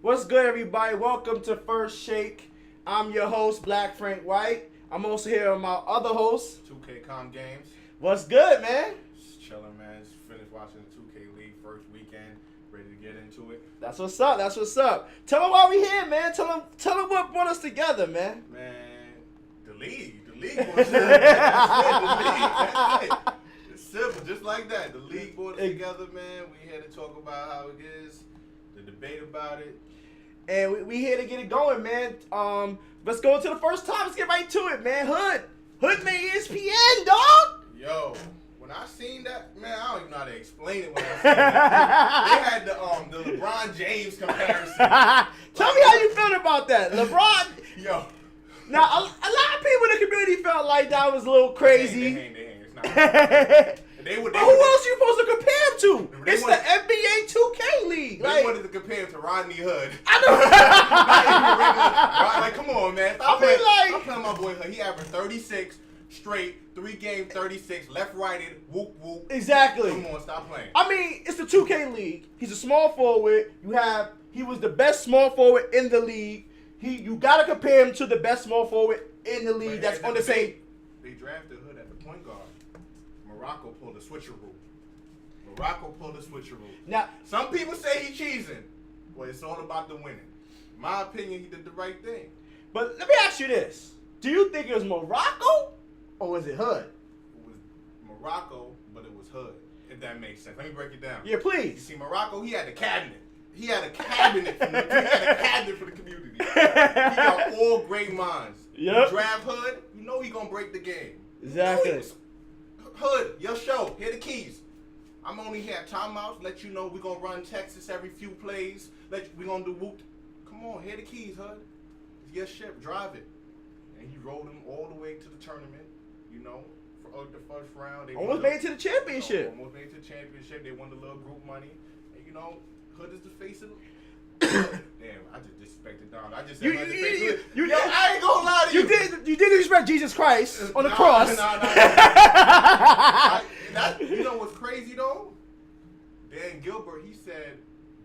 What's good, everybody? Welcome to First Shake. I'm your host, Black Frank White. I'm also here with my other host, 2kCom Games. What's good, man? Just chilling, man. Just finished watching the 2kLeague first weekend. Ready to get into it. That's what's up. That's what's up. Tell them why we here, man. Tell them what brought us together, man. Man, the league was That's it. It's simple, just like that. The league brought us together, man. We had to talk about how it is, the debate about it. And we here to get it going, man. Let's go into the first time. Let's get right to it, man. Hood made ESPN, dog. Yo, when I seen that, man, I don't even know how to explain it when I seen it. They had the LeBron James comparison. Tell me how you feel about that, LeBron. Yo. Now, a lot of people in the community felt like that was a little crazy. They ain't. It's not. But who else are you supposed to compare him to? It's the NBA 2K League. They wanted to compare him to Rodney Hood. I know. Like, come on, man. I'm playing my boy Hood. He averaged 36 straight, 3 games, 36, left-righted, whoop, whoop. Exactly. Come on, stop playing. I mean, it's the 2K League. He's a small forward. He was the best small forward in the league. You got to compare him to the best small forward in the league that's on the same. They drafted Hood at the point guard. Morocco pulled a switcheroo. Now, some people say he cheesing. Well, it's all about the winning. In my opinion, he did the right thing. But let me ask you this. Do you think it was Morocco or was it Hood? It was Morocco, but it was Hood, if that makes sense. Let me break it down. Yeah, please. You see, Morocco, he had a cabinet. He had a cabinet for the community. He got all great minds. Yep. Draft Hood, you know he gonna break the game. Exactly. Hood, your show. Here the keys. I'm only here at timeouts. Let you know we're gonna run Texas every few plays. We gonna do whoop. Come on, here the keys, Hood. It's your ship. Drive it. And he rolled him all the way to the tournament. You know, for the first round. They almost made it to the championship. Almost made it to the championship. They won the little group money. And you know, Hood is the face of the. Damn, I just disrespected Don. I just said I ain't gonna lie to you. You did disrespect Jesus Christ on the cross. You know what's crazy though? Dan Gilbert, he said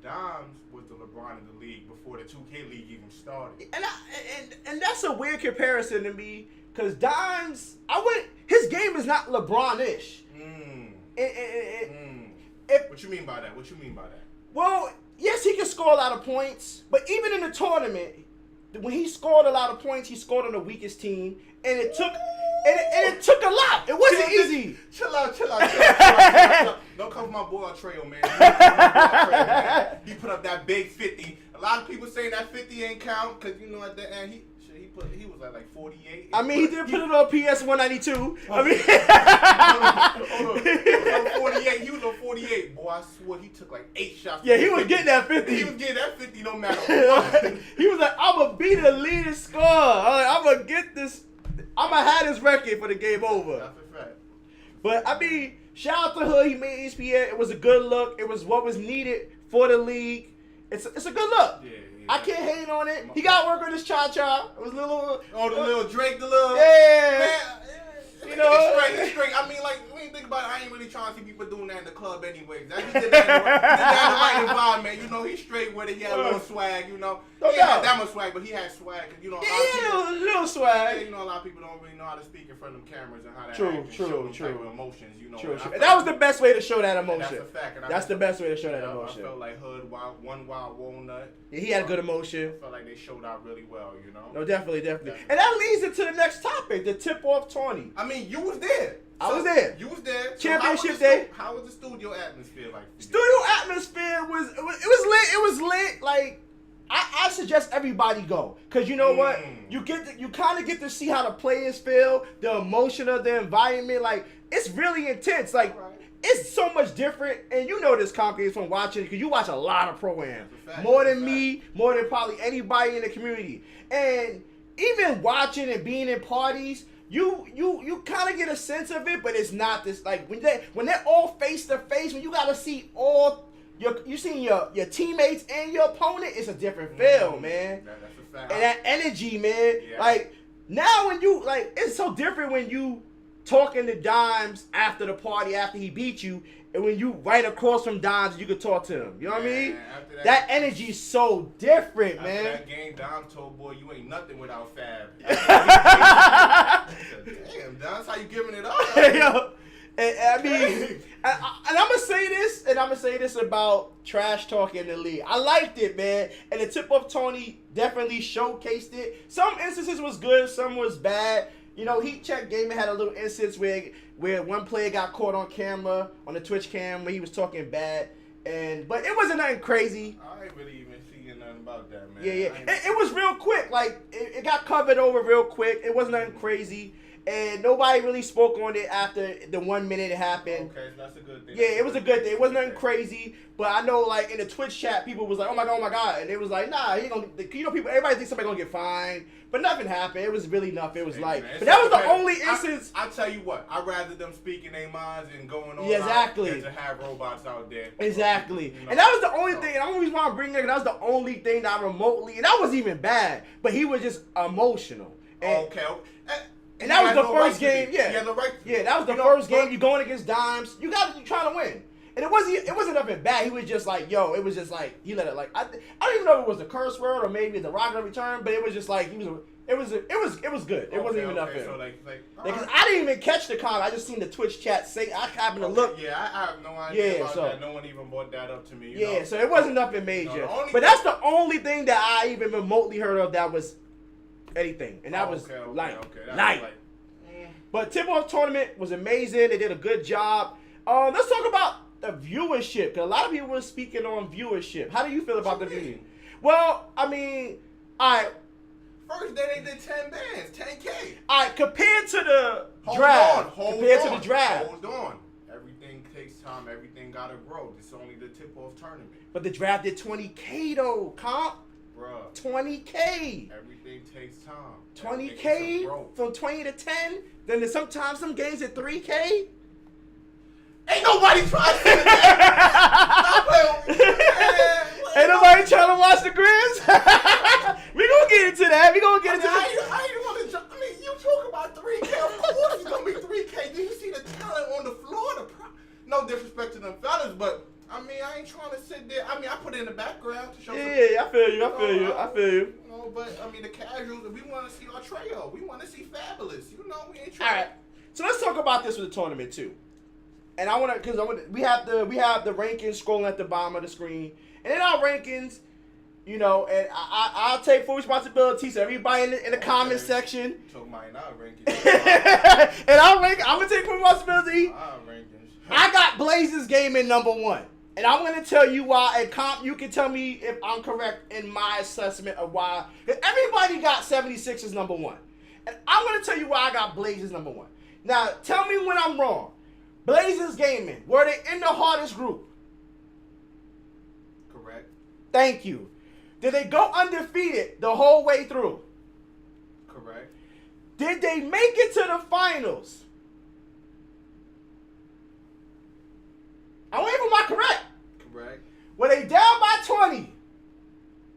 Dimes was the LeBron of the league before the 2K League even started. And that's a weird comparison to me because Dimes, his game is not LeBron-ish. What you mean by that? Well, yes, he can score a lot of points, but even in the tournament, when he scored a lot of points, he scored on the weakest team, and it took a lot. It wasn't easy. Chill out. Don't come for my boy Trail, man. He put up that big 50. A lot of people saying that 50 ain't count because you know at the end he was like 48. I mean, he did put it on PS 192. Hold on. He was on 48. He was on 48. Boy, I swear he took like 8 shots. Yeah, he was getting that 50. He was getting that 50 no matter what. He was like, I'm going to be the leading scorer. I'm going to get this. I'm going to have this record for the game over. That's a fact. But, I mean, shout out to Hood. He made ESPN. It was a good look. It was what was needed for the league. It's a good look. Yeah. I can't hate on it. He got to work on his cha-cha. It was a little... Oh, the little Drake, the little... Yeah. Man, you know? It's straight. I mean, like, when you think about it, I ain't really trying to see people doing that in the club anyways. He did that in the right environment. You know, he's straight with it. He had a little swag, you know. He didn't have that much swag, but he had swag. You know, a little swag. Yeah, you know, a lot of people don't really know how to speak in front of them cameras and how to show them type of emotions, you know. True. That was the best way to show that emotion. That's a fact. That's the best way to show that emotion. I felt like Hood, one wild walnut. Yeah, he had a good emotion. I felt like they showed out really well, you know. No, definitely. And that leads into the next topic, the tip-off tourney. I mean, you was there. I was there. You was there. Championship day. How was the studio atmosphere like? Studio atmosphere was lit. It was lit. Like I suggest everybody go because you know what, you kind of get to see how the players feel, the emotion of the environment. Like it's really intense. Like it's so much different, and you know this Concrete from watching because you watch a lot of programs, more than me, more than probably anybody in the community, and even watching and being in parties. You kind of get a sense of it, but it's not this like when they're all face to face. When you gotta see all you seeing your teammates and your opponent, it's a different feel, man. That's a fact. And that energy, man. Yeah. Like now when you like, it's so different when you talking to Dimes after the party after he beat you, and when you right across from Dimes, you could talk to him. You know what I mean? That energy's so different, after man. That game, Dimes told boy, you ain't nothing without Fab. Damn, Dimes, how you giving it up? Yo, and I mean, and I'm gonna say this about trash talking in the league. I liked it, man, and the tip of Tony definitely showcased it. Some instances was good, some was bad. You know, Heat Check Gaming had a little instance where one player got caught on camera on the Twitch cam where he was talking bad, but it wasn't nothing crazy. I ain't really even seeing nothing about that, man. Yeah. It was real quick. Like it got covered over real quick. It wasn't nothing crazy. And nobody really spoke on it after the 1 minute it happened. Okay, that's a good thing. Yeah, it was a good thing. It wasn't nothing crazy, but I know like in the Twitch chat, people was like, "Oh my god," and it was like, "Nah, he gonna." You know, everybody thinks somebody gonna get fined, but nothing happened. It was really nothing. It was like, man, but that was the only instance. I tell you what, I'd rather them speaking their minds and going on. Yeah, exactly. Than to have robots out there. Exactly, you know? And that was the only thing. And the only reason why I'm bringing it, that was the only thing that I remotely, and that wasn't even bad, but he was just emotional. And, Okay. And that was the first game, yeah. He had the right to yeah, that was the first game. You going against Dimes, you trying to win. And it wasn't nothing bad. He was just like, it was just like he let it like I don't even know if it was a curse word or maybe the rocket return, but it was just like it was good. It wasn't even nothing. So because I didn't even catch the comment. I just seen the Twitch chat say I happened to look. Yeah, I have no idea about that. No one even brought that up to me. You know? So it wasn't nothing major. But that's the only thing that I even remotely heard of that was anything, and that was light. But tip-off tournament was amazing. They did a good job. Let's talk about the viewership, because a lot of people were speaking on viewership. How do you feel about the viewership? Well, I mean, all right. First day they did 10 bands, 10K. All right, compared to the draft. Compared to the draft. Hold on. Everything takes time. Everything got to grow. This is only the tip-off tournament. But the draft did 20K, though, comp. Bruh. 20K. Everything takes time. 20K from 20 to 10. Then there's sometimes some games at 3K. Ain't nobody trying to say that. Ain't nobody trying to watch the Grizz. We gonna get into that. We gonna get into that. I mean, you talk about 3K. Of course it's gonna be 3K. Do you see the talent on the floor? No disrespect to them fellas, but I mean, I ain't trying to sit there. I mean, I put it in the background to show. Yeah, I feel you. You know, but I mean, the casuals, we want to see our trio. We want to see Fabulous. You know, we ain't trying. All right. So let's talk about this with the tournament too. And we have the rankings scrolling at the bottom of the screen, and in our rankings, you know, and I'll take full responsibility. So everybody in the comment section. You took mine out rankings. And I'm gonna take full responsibility. Rankings. I got Blazers Gaming #1. And I'm going to tell you why, and comp, you can tell me if I'm correct in my assessment of why. Everybody got 76ers #1. And I'm going to tell you why I got Blazers #1. Now, tell me when I'm wrong. Blazers Gaming, were they in the hardest group? Correct. Thank you. Did they go undefeated the whole way through? Correct. Did they make it to the finals? I'm waiting for my correct. Correct. Were they down by 20?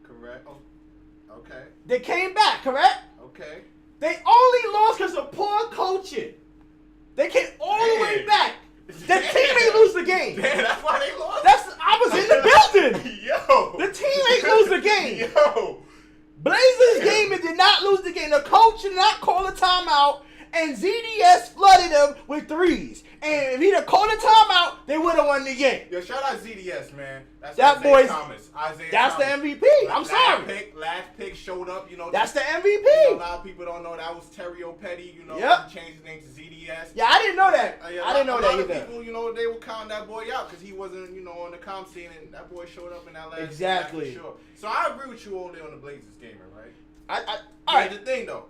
Correct. Oh, okay. They came back, correct? Okay. They only lost because of poor coaching. They came all the way back. The team ain't lose the game. Damn, that's why they lost? I was in the building. Yo. The team ain't lose the game. Yo. Blazers Gaming did not lose the game. The coach did not call a timeout, and ZDS flooded them with threes. And if he'd have called a timeout, they would have won the game. Yo, shout out ZDS, man. That's that Isaiah boy's Thomas. That's Thomas. the MVP. I'm sorry. Last pick showed up, you know. That's the MVP. You know, a lot of people don't know that was Terry O'Petty, you know. Yep. He changed his name to ZDS. Yeah, I didn't know that. Yeah, I didn't know that either. A lot of people, you know, they were counting that boy out because he wasn't, you know, on the comp scene, and that boy showed up in that last exactly. Sure. So I agree with you all day on the Blazers gaming, right? All right. The thing though.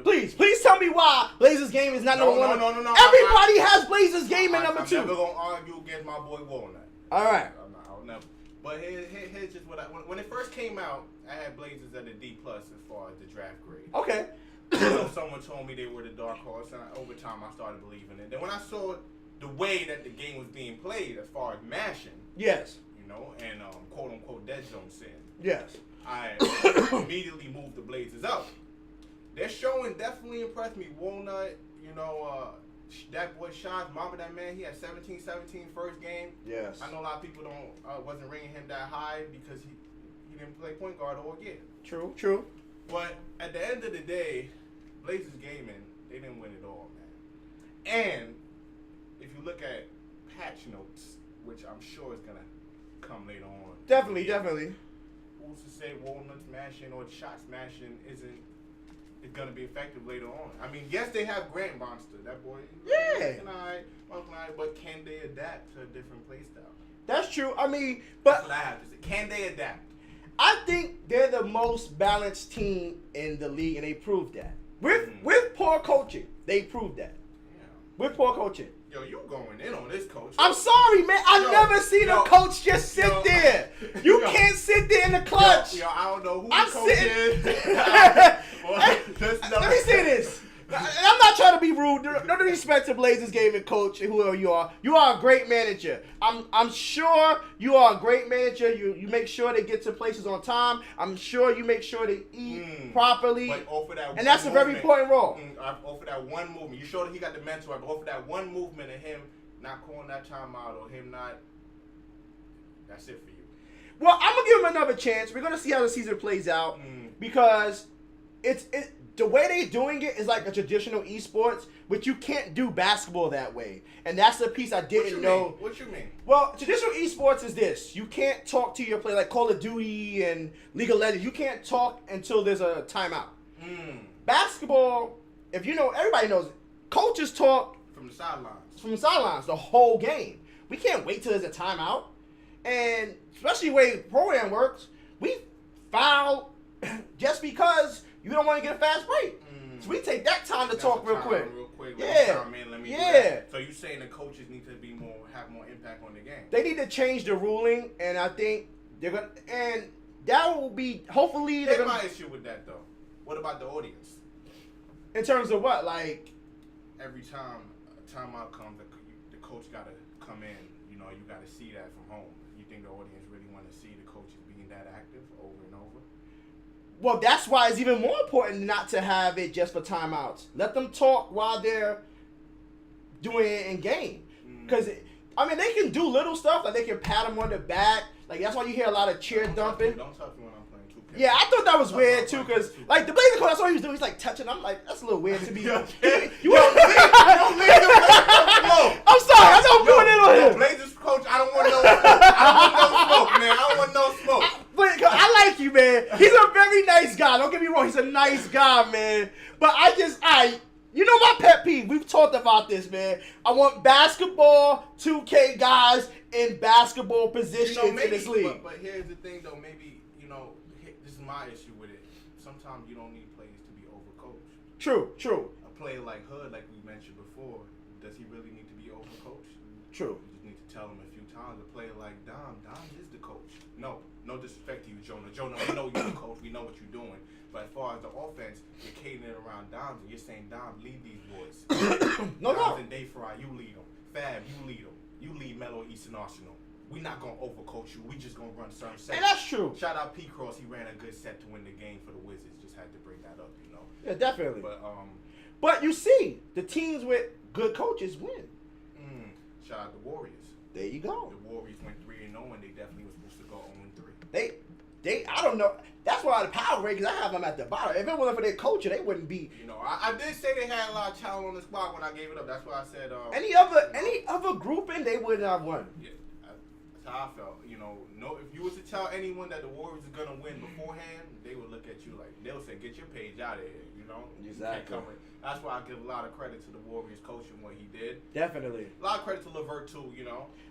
Please tell me why Blazers Game is not no, #1. No. Everybody has Blazers Game in #2. I'm never gonna argue against my boy Walnut. All right. I'll never. But here's just what when it first came out, I had Blazers at a D+ as far as the draft grade. Okay. So someone told me they were the dark horse, and over time I started believing it. Then when I saw the way that the game was being played, as far as mashing, yes, you know, and quote unquote dead zone sin, yes, I immediately moved the Blazers up. Their showing definitely impressed me. Walnut, You know, that boy Shaz, mama, that man, he had 17 first game. Yes. I know a lot of people wasn't ringing him that high because he didn't play point guard all year. True. But at the end of the day, Blazers Gaming, they didn't win it all, man. And if you look at patch notes, which I'm sure is gonna come later on. Definitely. Who's to say walnut smashing or shot smashing isn't gonna be effective later on? I mean, yes, they have Grant Monster, that boy. Yeah. But can they adapt to a different play style? That's true. I mean, but that's what I have to say. Can they adapt? I think they're the most balanced team in the league, and they proved that. With poor coaching, they proved that. Yeah. With poor coaching. Yo, you going in on this coach. I'm sorry, man. I've never seen a coach just sit there. You can't sit there in the clutch. Yo, I don't know who I'm the coach is. Let me say this. I'm not trying to be rude. No disrespect to Blazers Gaming coach, whoever you are. You are a great manager. I'm sure you are a great manager. You make sure they get to places on time. I'm sure you make sure they eat properly. But offer that and that's a very important role. Offer that one movement. You showed that he got the mental. But offer that one movement of him not calling that timeout or him not. That's it for you. Well, I'm gonna give him another chance. We're gonna see how the season plays out because the way they're doing it is like a traditional eSports, but you can't do basketball that way. And that's the piece I didn't know. What you mean? Well, traditional eSports is this. You can't talk to your player like Call of Duty and League of Legends. You can't talk until there's a timeout. Basketball, if you know, everybody knows, coaches talk from the sidelines. From the sidelines the whole game. We can't wait till there's a timeout. And especially the way the program works, we foul just because you don't want to get a fast break. So we take that time to talk real quick. Yeah. So you saying the coaches need to have more impact on the game? They need to change the ruling, and I think they're gonna. And that will be hopefully. Here's my issue with that though. What about the audience? In terms of what, like every time a timeout comes, the coach gotta come in. You know, you gotta see that from home. You think the audience really want to see the coaches being that active over and over? Well, that's why it's even more important not to have it just for timeouts. Let them talk while they're doing it in game. Because, I mean, they can do little stuff. Like, they can pat them on the back. Like, that's why you hear a lot of cheer dumping. Don't touch me when I'm playing 2K. Yeah, I thought that was weird, too. Because, like, the Blazer coach, that's what he was doing. He's, like, touching. I'm like, that's a little weird to me. You don't leave the I'm sorry. I know I'm doing it on him. Blazers coach, I don't want no smoke, man. I don't want no smoke. But I like you, man. He's a very nice guy. Don't get me wrong. He's a nice guy, man. But you know my pet peeve. We've talked about this, man. I want basketball 2K guys in basketball positions in this league. But here's the thing, though. Maybe, this is my issue with it. Sometimes you don't need players to be overcoached. True. A player like Hood, like we mentioned before, does he really need to be overcoached? True. You just need to tell him a few times. A player like Dom is the coach. No disrespect to you, Jonah. Jonah, we know you're the coach. We know what you're doing. But as far as the offense, you're catering around Dom, and you're saying, Dom, lead these boys. No. And Day Fry, you lead them. Fab, you lead them. You lead Melo Eastern Arsenal. We're not going to overcoach you. We just going to run certain sets. And that's true. Shout out P. Cross. He ran a good set to win the game for the Wizards. Just had to bring that up, Yeah, definitely. But you see, the teams with good coaches win. Shout out the Warriors. There you go. The Warriors went 3-0, and they definitely were supposed to go 0-3. I don't know. That's why the power rankings, I have them at the bottom. If it wasn't for their culture, they wouldn't be. I did say they had a lot of talent on the squad when I gave it up. That's why I said. Any other grouping, they wouldn't have won. Yeah, that's how I felt. If you was to tell anyone that the Warriors are gonna win beforehand, they would look at you like they'll say, "Get your page out of here." Exactly. That's why I give a lot of credit to the Warriors coach and what he did. Definitely. A lot of credit to LeVert too.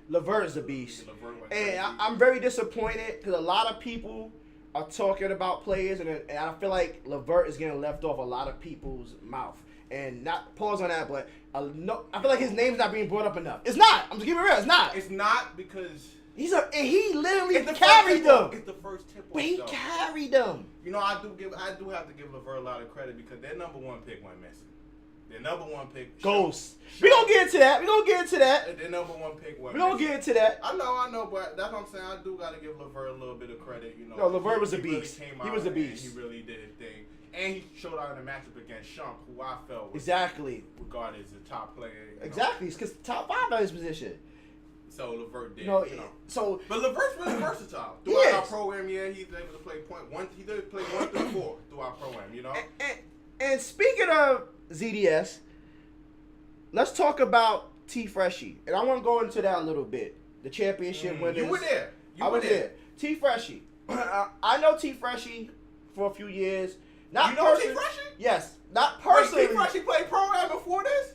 LeVert is a beast. And I'm very disappointed because a lot of people are talking about players, and I feel like LeVert is getting left off a lot of people's mouth. And not pause on that, but I feel like his name's not being brought up enough. It's not. I'm just keeping it real. It's not. It's not because he literally carried them. It's the first tip. But he carried them. I do have to give LeVert a lot of credit because their number one pick went missing. their number one pick. Ghost. We gonna get into that. Their number one pick. We gonna get into that. I know, but that's what I'm saying. I do gotta give LeVert a little bit of credit. You know, No, LeVert was a really beast. came He out was a and beast. He really did his thing, and he showed out in a matchup against Shump, who I felt was Exactly. regarded as a top player. Exactly. It's because top 5 at his position. So LeVert did. So, but LeVert's really versatile. He Throughout is. our program, yeah, he's able to play point one. He did play 1 through 4 through our program. You know. And speaking of ZDS, let's talk about T Freshie, and I want to go into that a little bit. The championship winners. You were there. I was there. T Freshie. I know T Freshie for a few years. Not you know T person- Freshie? Yes, not personally. Wait, T Freshie played program before this?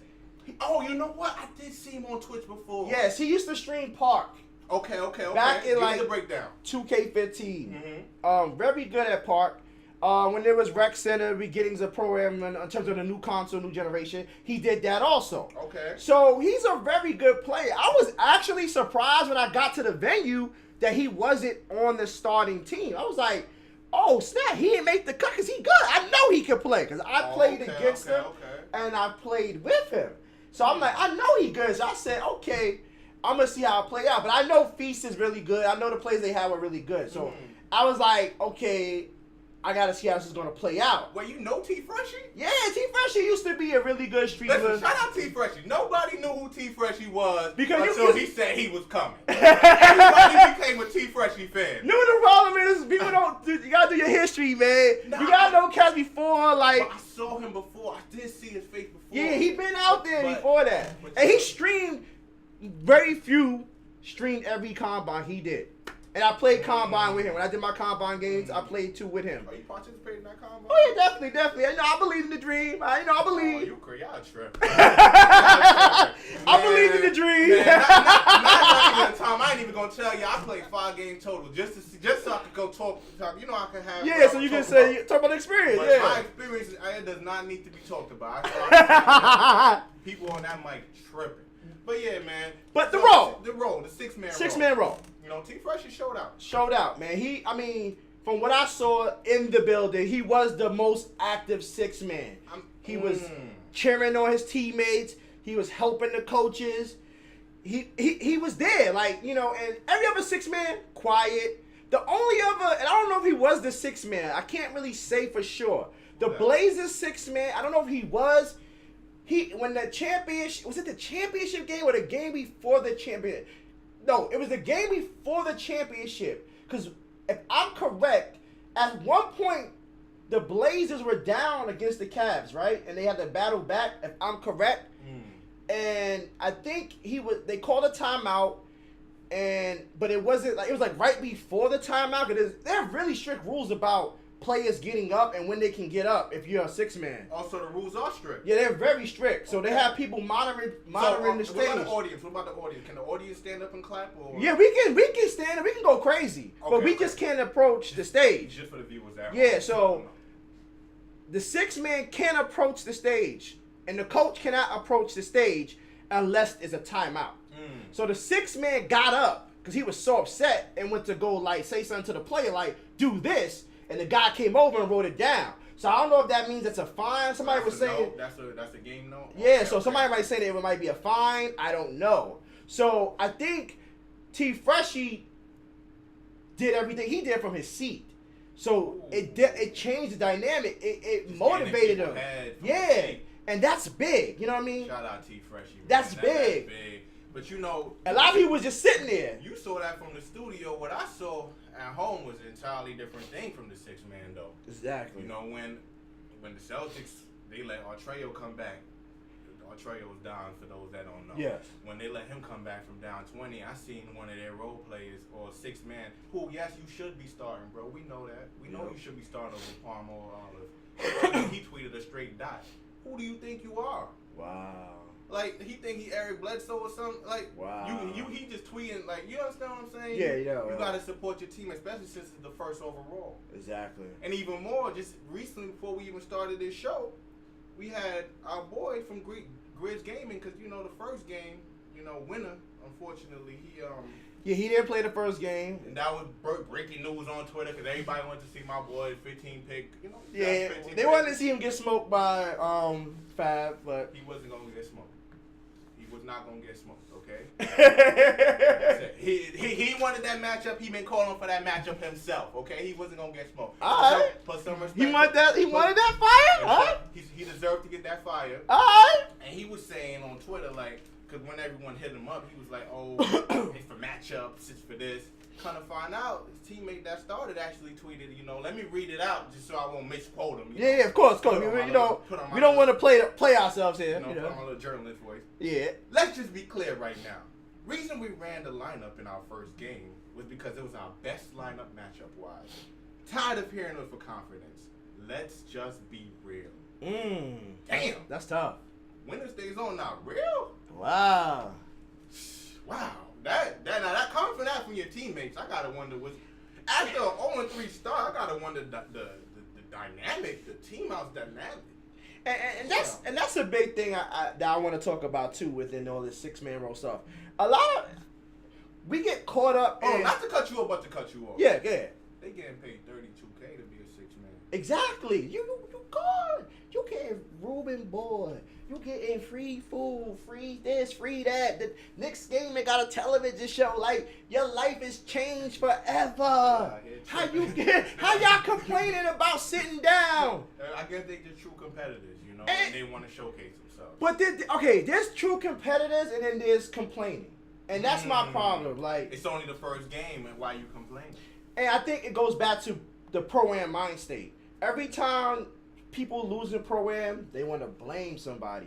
Oh, you know what? I did see him on Twitch before. Yes, he used to stream Park. Okay. Back in Give like me the breakdown. 2K15. Very good at Park. When there was Rec Center beginnings of programming in terms of the new console, new generation, he did that also. Okay. So he's a very good player. I was actually surprised when I got to the venue that he wasn't on the starting team. I was like, oh snap, he didn't make the cut because he good. I know he can play because I played against him and I played with him. So I'm like, I know he good. So I said, okay, I'm going to see how it play out. But I know Feast is really good. I know the plays they had were really good. So I was like, okay, I got to see how this is going to play out. Well, you know T Freshie? Yeah, T Freshie used to be a really good streamer. Listen, shout out T Freshie. Nobody knew who T Freshie was Because until he said he was coming. Everybody became a T Freshie fan. No, the problem is people don't. You gotta do your history, man. Nah, you gotta know cats before, like. But I saw him before. I did see his face before. Yeah, he been out there before that, and he streamed. Very few streamed every combine he did, and I played combine with him. When I did my combine games, I played 2 with him. Are you participating in that combine? Oh yeah, definitely. I believe in the dream. I Oh, believe. you crazy? Y'all tripping. I believe in the dream. Man, not even time. I ain't even gonna tell you. I played 5 games total just so I could go talk. You know, I could have. Yeah, so you can say talk about the experience. But Yeah. my experience, it does not need to be talked about. People on that mic tripping. But yeah, man. But the 6-man roll. 6-man roll. You know, T Freshie showed out. Showed out, man. I mean, from what I saw in the building, he was the most active 6-man. He was cheering on his teammates. He was helping the coaches. He was there, like, you know, and every other 6-man, quiet. The only other, and I don't know if he was the 6-man. I can't really say for sure. The Blazers 6-man, I don't know if he was. When the championship, was it the championship game or the game before the championship? No, it was the game before the championship. Because if I'm correct, at one point, the Blazers were down against the Cavs, right? And they had to battle back, if I'm correct. And I think they called a timeout, but it wasn't like, it was like right before the timeout. Because they have really strict rules about players getting up and when they can get up if you're a 6-man. Also, the rules are strict. Yeah, they're very strict. So they have people monitoring the stage. What about the audience? Can the audience stand up and clap? Or? Yeah, we can stand up. We can go crazy. But we just can't approach the stage. Just for the viewers that Yeah, so the 6-man can approach the stage. And the coach cannot approach the stage unless it's a timeout. So the 6-man got up because he was so upset and went to go like say something to the player like, do this. And the guy came over and wrote it down. So I don't know if that means it's a fine. Somebody was saying that's a game note. Yeah, so somebody might say that it might be a fine. I don't know. So I think T Freshie did everything he did from his seat. So it changed the dynamic. It motivated him. Yeah, and that's big. You know what I mean? Shout out T Freshie. That's big. But you know, a lot of people was just sitting there. You saw that from the studio. What I saw at home was an entirely different thing from the 6-man though. Exactly. You know, when the Celtics, they let Artreo come back. Artreo was down for those that don't know. Yes. When they let him come back from down 20, I seen one of their role players or 6-man who, yes, you should be starting, bro. We know that. We know you should be starting over Palmer or Olive. He tweeted a straight dot. Who do you think you are? Wow. Like, he think he Eric Bledsoe or something. Like, wow. He just tweeting, like, you understand what I'm saying? Yeah. You got to support your team, especially since it's the first overall. Exactly. And even more, just recently, before we even started this show, we had our boy from Grizz Gaming, because, you know, the first game, you know, winner, unfortunately, Yeah, he didn't play the first game. And that was breaking news on Twitter because everybody wanted to see my boy 15 pick. You know, Yeah, they wanted to see him get smoked by Fab, but he wasn't gonna get smoked. He was not gonna get smoked. Okay. he wanted that matchup. He been calling for that matchup himself. Okay, he wasn't gonna get smoked. All right. Put some respect. He wanted that fire. All right. He deserved to get that fire. All right. And he was saying on Twitter like. Because when everyone hit him up, he was like, oh, it's for matchups, it's for this. Kind of find out, his teammate that started actually tweeted, you know, let me read it out just so I won't misquote him. Yeah, of course. We don't want to play ourselves here. Put on a little journalist voice. Yeah. Let's just be clear right now. Reason we ran the lineup in our first game was because it was our best lineup matchup-wise. Tired of hearing it for confidence. Let's just be real. Damn. That's tough. Winner stays on now. Real? Wow. That confidence from your teammates, I gotta wonder after an 0-3 start, I gotta wonder the dynamic, the team house dynamic. And that's a big thing that I want to talk about too within all this 6-man row stuff. We get caught up. Not to cut you off, but to cut you off. Yeah. They getting paid $32K to be a 6-man. Exactly. You good. You getting Ruben Boy. You getting free food, free this, free that. The next game they got a television show. Like your life has changed forever. How y'all complaining about sitting down? I guess they just true competitors, you know, and they want to showcase themselves. But there's true competitors and then there's complaining, and that's my problem. Like it's only the first game, and why you complaining? And I think it goes back to the pro-am mind state. Every time people losing pro-am, they want to blame somebody.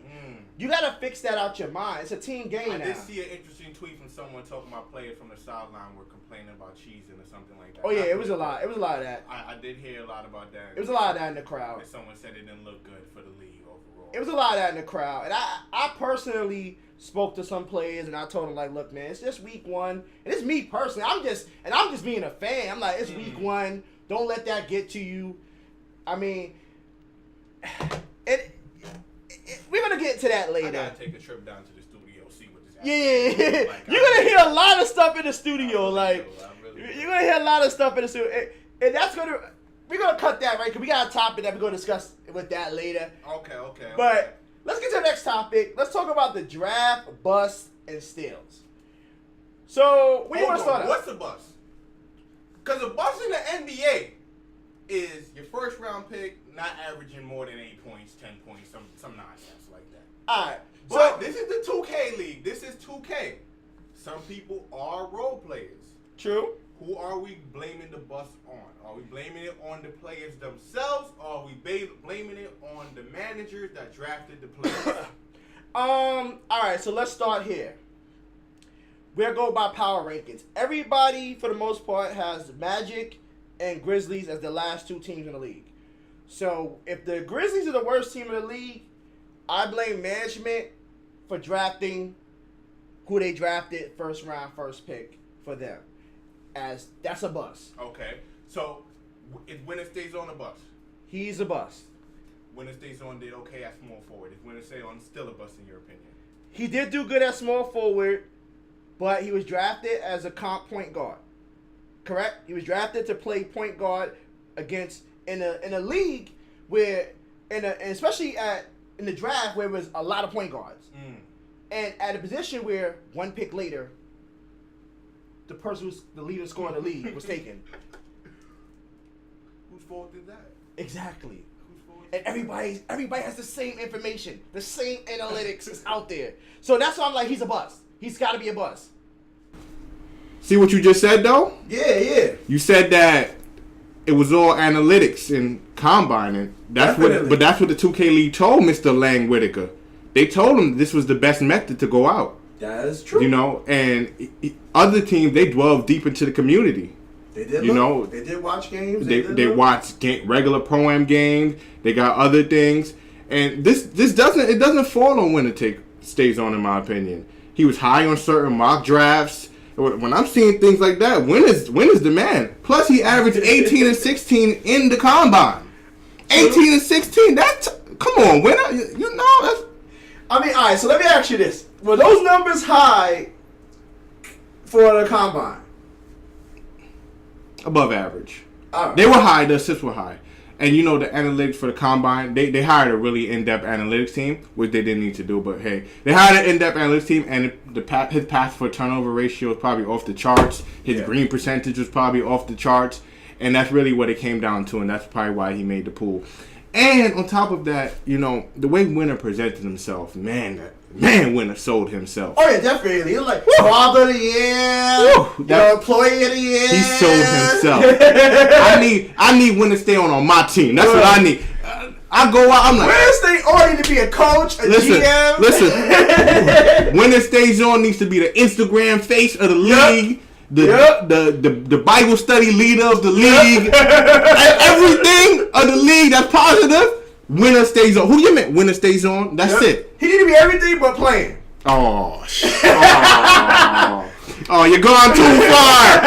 You got to fix that out your mind. It's a team game now. I did see an interesting tweet from someone talking about players from the sideline were complaining about cheesing or something like that. Oh, yeah, it was a lot. It was a lot of that. I did hear a lot about that. It was a lot of that in the crowd. And someone said it didn't look good for the league overall. It was a lot of that in the crowd. And I personally spoke to some players and I told them, like, look, man, it's just week 1. And it's me personally. I'm just being a fan. I'm like, it's week 1. Don't let that get to you. I mean, we're gonna get to that later. I gotta take a trip down to the studio, see what this. Yeah. Like, you're gonna hear a lot of stuff in the studio. You're gonna hear a lot of stuff in the studio, and we're gonna cut that right because we got a topic that we're gonna discuss with that later. Okay. But let's get to the next topic. Let's talk about the draft, bust, and steals. So where you want to start? What's a bust? Because a bust in the NBA is your first round pick not averaging more than 8 points, 10 points, some nonsense like that. All right. But this is the 2K league. This is 2K. Some people are role players. True. Who are we blaming the bust on? Are we blaming it on the players themselves, or are we blaming it on the managers that drafted the players? All right. So let's start here. We'll go by power rankings. Everybody, for the most part, has Magic and Grizzlies as the last 2 teams in the league. So if the Grizzlies are the worst team in the league, I blame management for drafting who they drafted first round, first pick for them. As that's a bust. Okay. So if Winner stays on a bust. He's a bust. Winner stays on did okay at small forward. If Winner stays on, still a bust in your opinion. He did do good at small forward, but he was drafted as a comp point guard. Correct? He was drafted to play point guard against in a league where especially in the draft where it was a lot of point guards. And at a position where 1 pick later the person who's the leading scorer in the league was taken. Whose fault is that? Exactly. And everybody has the same information. The same analytics is out there. So that's why I'm like, he's a bust. He's got to be a bust. See what you just said, though? Yeah. You said that it was all analytics and combining. That's what the 2K League told Mr. Lang Whitaker. They told him this was the best method to go out. That is true. You know, and other teams, they delve deep into the community. They did. They did watch games. They watch regular pro-am games. They got other things, and this doesn't fall on Winner stays on, in my opinion. He was high on certain mock drafts. When I'm seeing things like that, Winner's the man. Plus, he averaged 18 and 16 in the combine. 18 and 16. Come on, Winner. You know that's. I mean, all right. So let me ask you this: were those numbers high for the combine? Above average. Right. They were high. The assists were high. And you know the analytics for the combine, they hired a really in-depth analytics team, which they didn't need to do. But hey, they hired an in-depth analytics team, and his pass for turnover ratio was probably off the charts. His green percentage was probably off the charts, and that's really what it came down to, and that's probably why he made the pool. And on top of that, you know the way Winner presented himself, man, Winner sold himself. Oh yeah, definitely. He was like Father of the Year, Employee of the Year. He sold himself. I need Winner to stay on my team. That's what I need. I go out. I'm like, Winner stay on need to be a coach, a GM. Listen. Winner stays on needs to be the Instagram face of the league. The Bible study leader of the league. Everything of the league that's positive. Winner stays on. Who you meant? Winner stays on. That's it. He need to be everything but playing. Oh, you're going too far.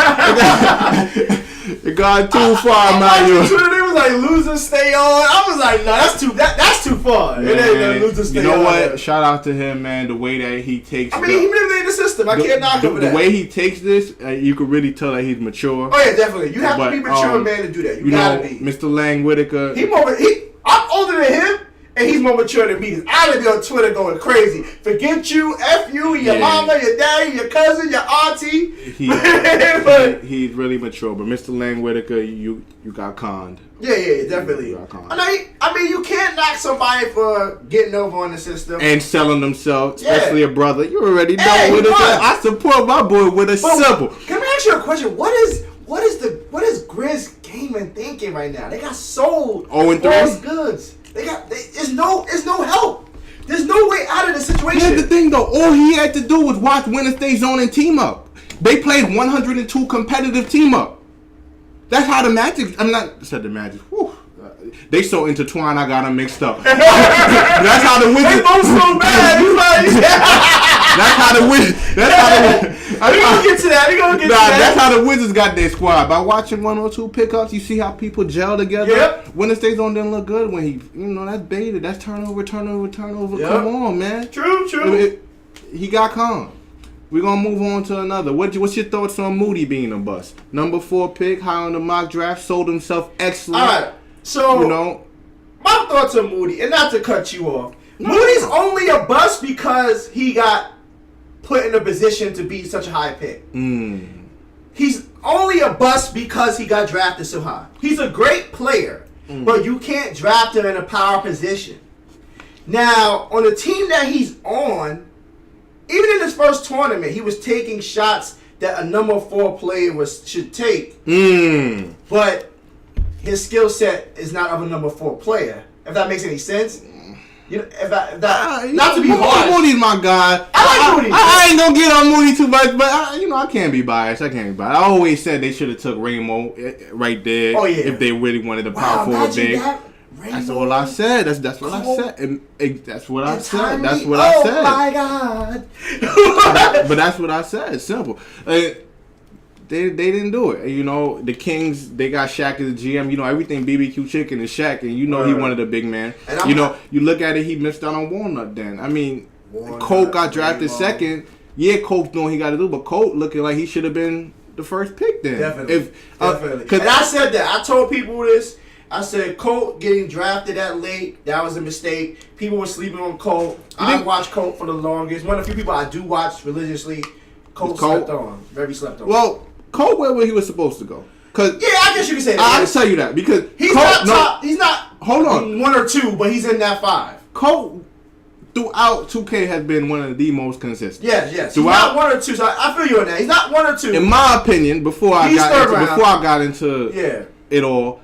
You're going too far, man. Twitter, they was like, loser stay on. I was like, no, that's too far. Man, it ain't loser stay on. You know what? There. Shout out to him, man. The way that he takes. I mean, he manipulated the system. I can't knock him for that. The way he takes this, you can really tell that he's mature. Oh yeah, definitely. You have to be mature, man, to do that. You gotta be. Mr. Lang Whitaker. I'm older than him, and he's more mature than me. I would be on Twitter going crazy. Forget you, F you, your mama, your daddy, your cousin, your auntie. He's really mature. But Mr. Lang Whitaker, you got conned. Yeah, definitely. You got conned. I mean, you can't knock somebody for getting over on the system. And selling themselves, especially a brother. You already know what it is. I support my boy with a simple. Can I ask you a question? What is Grizz Gaming thinking right now? They got sold. 0-3. False goods. There's no help. There's no way out of the situation. Here's the thing, though. All he had to do was watch Winner Stay Zone and team up. They played 102 competitive team up. That's how the Magic. The Magic. Whew. They so intertwined, I got them mixed up. That's how the Wizards. They both so bad. That's how the Wizards. We gonna get to that. That's how the Wizards got their squad. By watching 102 pickups, you see how people gel together. Yep. Winner Stays On didn't look good when he, that's baited. That's turnover. Yep. Come on, man. True. He got calm. We're going to move on to another. What's your thoughts on Moody being a bust? Number 4 pick, high on the mock draft, sold himself excellent. All right. So, my thoughts on Moody, and not to cut you off, Moody's only a bust because he got put in a position to be such a high pick. He's only a bust because he got drafted so high. He's a great player, but you can't draft him in a power position. Now, on the team that he's on, even in his first tournament, he was taking shots that a number 4 player should take. But his skill set is not of a number 4 player. If that makes any sense. Not to be harsh. Moody's my guy. I like Moody. I ain't gonna get on Moody too much, but I can't be biased. I always said they should have took Ramo right there. Oh, yeah. If they really wanted a power forward big. That's all I said. That's what I said. And that's what I said. That's what I said. Oh my God. But that's what I said. It's simple. They didn't do it. The Kings, they got Shaq as the GM. Everything BBQ Chicken is Shaq, and he wanted a big man. You look at it, he missed out on Walnut then. Colt got drafted second. Yeah, Colt's doing what he got to do, but Colt looking like he should have been the first pick then. Definitely. And I said that. I told people this. I said Colt getting drafted that late, that was a mistake. People were sleeping on Colt. I watched Colt for the longest. One of the few people I do watch religiously. Colt slept on. Very slept on. Well, Colt went where he was supposed to go. I guess you can say that. I can tell you that because he's Colt, not top. He's not. Hold on. 1 or 2, but he's in that 5. Colt throughout 2K has been one of the most consistent. Yes. He's not 1 or 2. So I feel you on that. He's not 1 or 2. In my opinion, before I got into it all,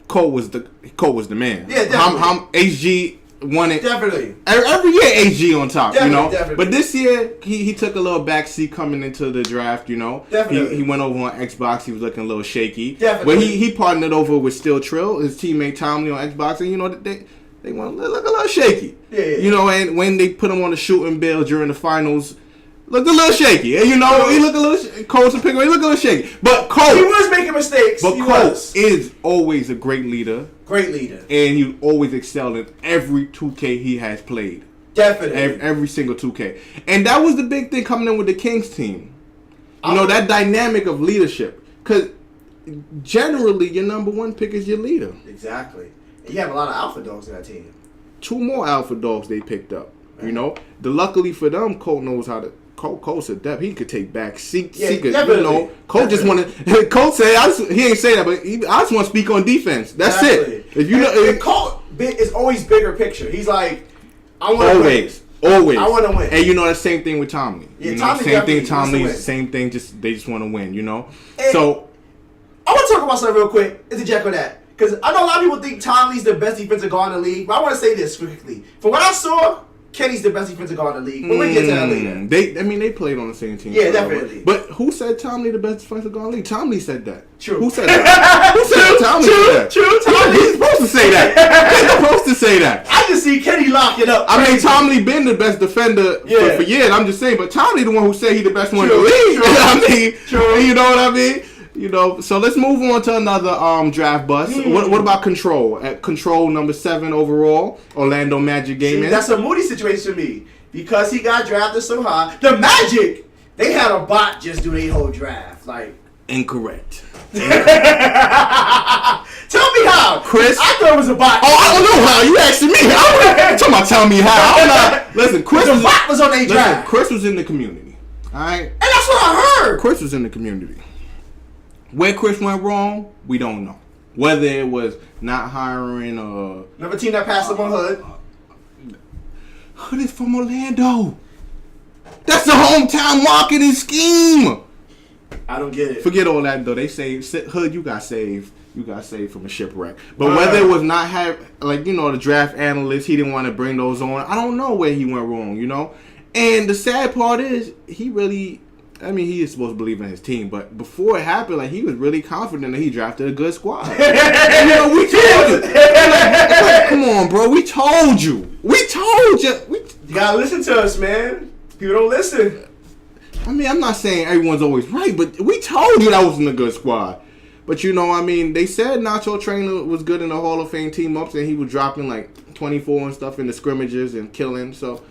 Colt was the man. Yeah, definitely. HG won it. Definitely. Every year HG on top, Definitely. But this year he took a little backseat coming into the draft, Definitely. He went over on Xbox. He was looking a little shaky. Definitely. But he partnered over with Still Trill, his teammate Tomley on Xbox, and they went look a little shaky. Yeah. And when they put him on the shooting bill during the finals, looked a little shaky. And he looked a little Cole's a picker. He looked a little shaky. But Cole, he was making mistakes. But Cole is always a great leader. And he always excelled in every 2K he has played. Definitely. Every single 2K. And that was the big thing coming in with the Kings team. You know, that dynamic of leadership. Because generally, your number one pick is your leader. Exactly. And you have a lot of alpha dogs in that team. 2 more alpha dogs they picked up. You know, luckily for them, Colt knows how to. Colt's adept. He could take back seats. Yeah, He could, definitely. you know. Colt just wanted. Colt said, he ain't say that, but I just want to speak on defense. That's it. If you know, and Colt is always bigger picture. He's like, I want to win. Always. I want to win. And you know the same thing with Tomlin. Yeah, you know, Tomlin same thing. definitely wants to Tomlin's win. the same thing. They just want to win. You know. And so I want to talk about something real quick. Interject on that because I know a lot of people think Tomlin's the best defensive guard in the league, but I want to say this quickly. From what I saw, Kenny's the best defensive guard in the league. But we get to that later. They played on the same team. Yeah, definitely. But who said Tomlin the best defensive guard in the league? Tomlin said that. True. Who said that? Who said Tomlin said that? True. He's supposed to say that. He's supposed to say that. I just see Kenny lock it up. I mean, Tomlin been the best defender for years. I'm just saying, but Tomlin the one who said he the best one in the league. I mean, you know what I mean? You know, so let's move on to another draft bust. What about Control? At Control number 7 overall, Orlando Magic Gaming. See, that's a Moody situation for me because he got drafted so high. The Magic, they had a bot just do their whole draft. Like incorrect. Tell me how, Chris. I thought it was a bot. Oh, I don't know how. You asking me? I'm talking about tell me how. I'm not. Listen, Chris. The bot was on their draft. Listen, Chris was in the community. All right, and that's what I heard. Chris was in the community. Where Chris went wrong, we don't know. Whether it was not hiring Another team that passed him on Hood. Hood is from Orlando. That's the hometown marketing scheme. I don't get it. Forget all that though. They say Hood, you got saved. You got saved from a shipwreck. But whether it was not the draft analyst, he didn't want to bring those on. I don't know where he went wrong. You know, and the sad part is he really. I mean, he is supposed to believe in his team, but before it happened, he was really confident that he drafted a good squad. We told you. Come on, bro. We told you. You gotta listen to us, man. People don't listen. I mean, I'm not saying everyone's always right, but we told you that wasn't a good squad. But they said Nacho Trainer was good in the Hall of Fame team-ups, and he was dropping 24 and stuff in the scrimmages and killing. So,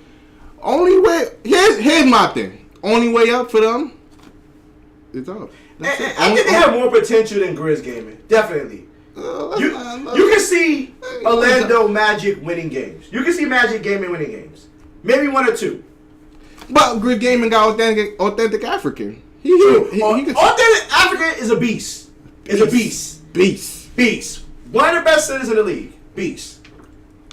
only way, here's my thing. Only way up for them is up. I think they have more potential than Grizz Gaming. Definitely. You can see Orlando Magic winning games. You can see Magic Gaming winning games. Maybe 1 or 2. But Grizz Gaming got authentic African. Authentic African is a beast. Is a beast. Beast. One of the best centers in the league. Beast.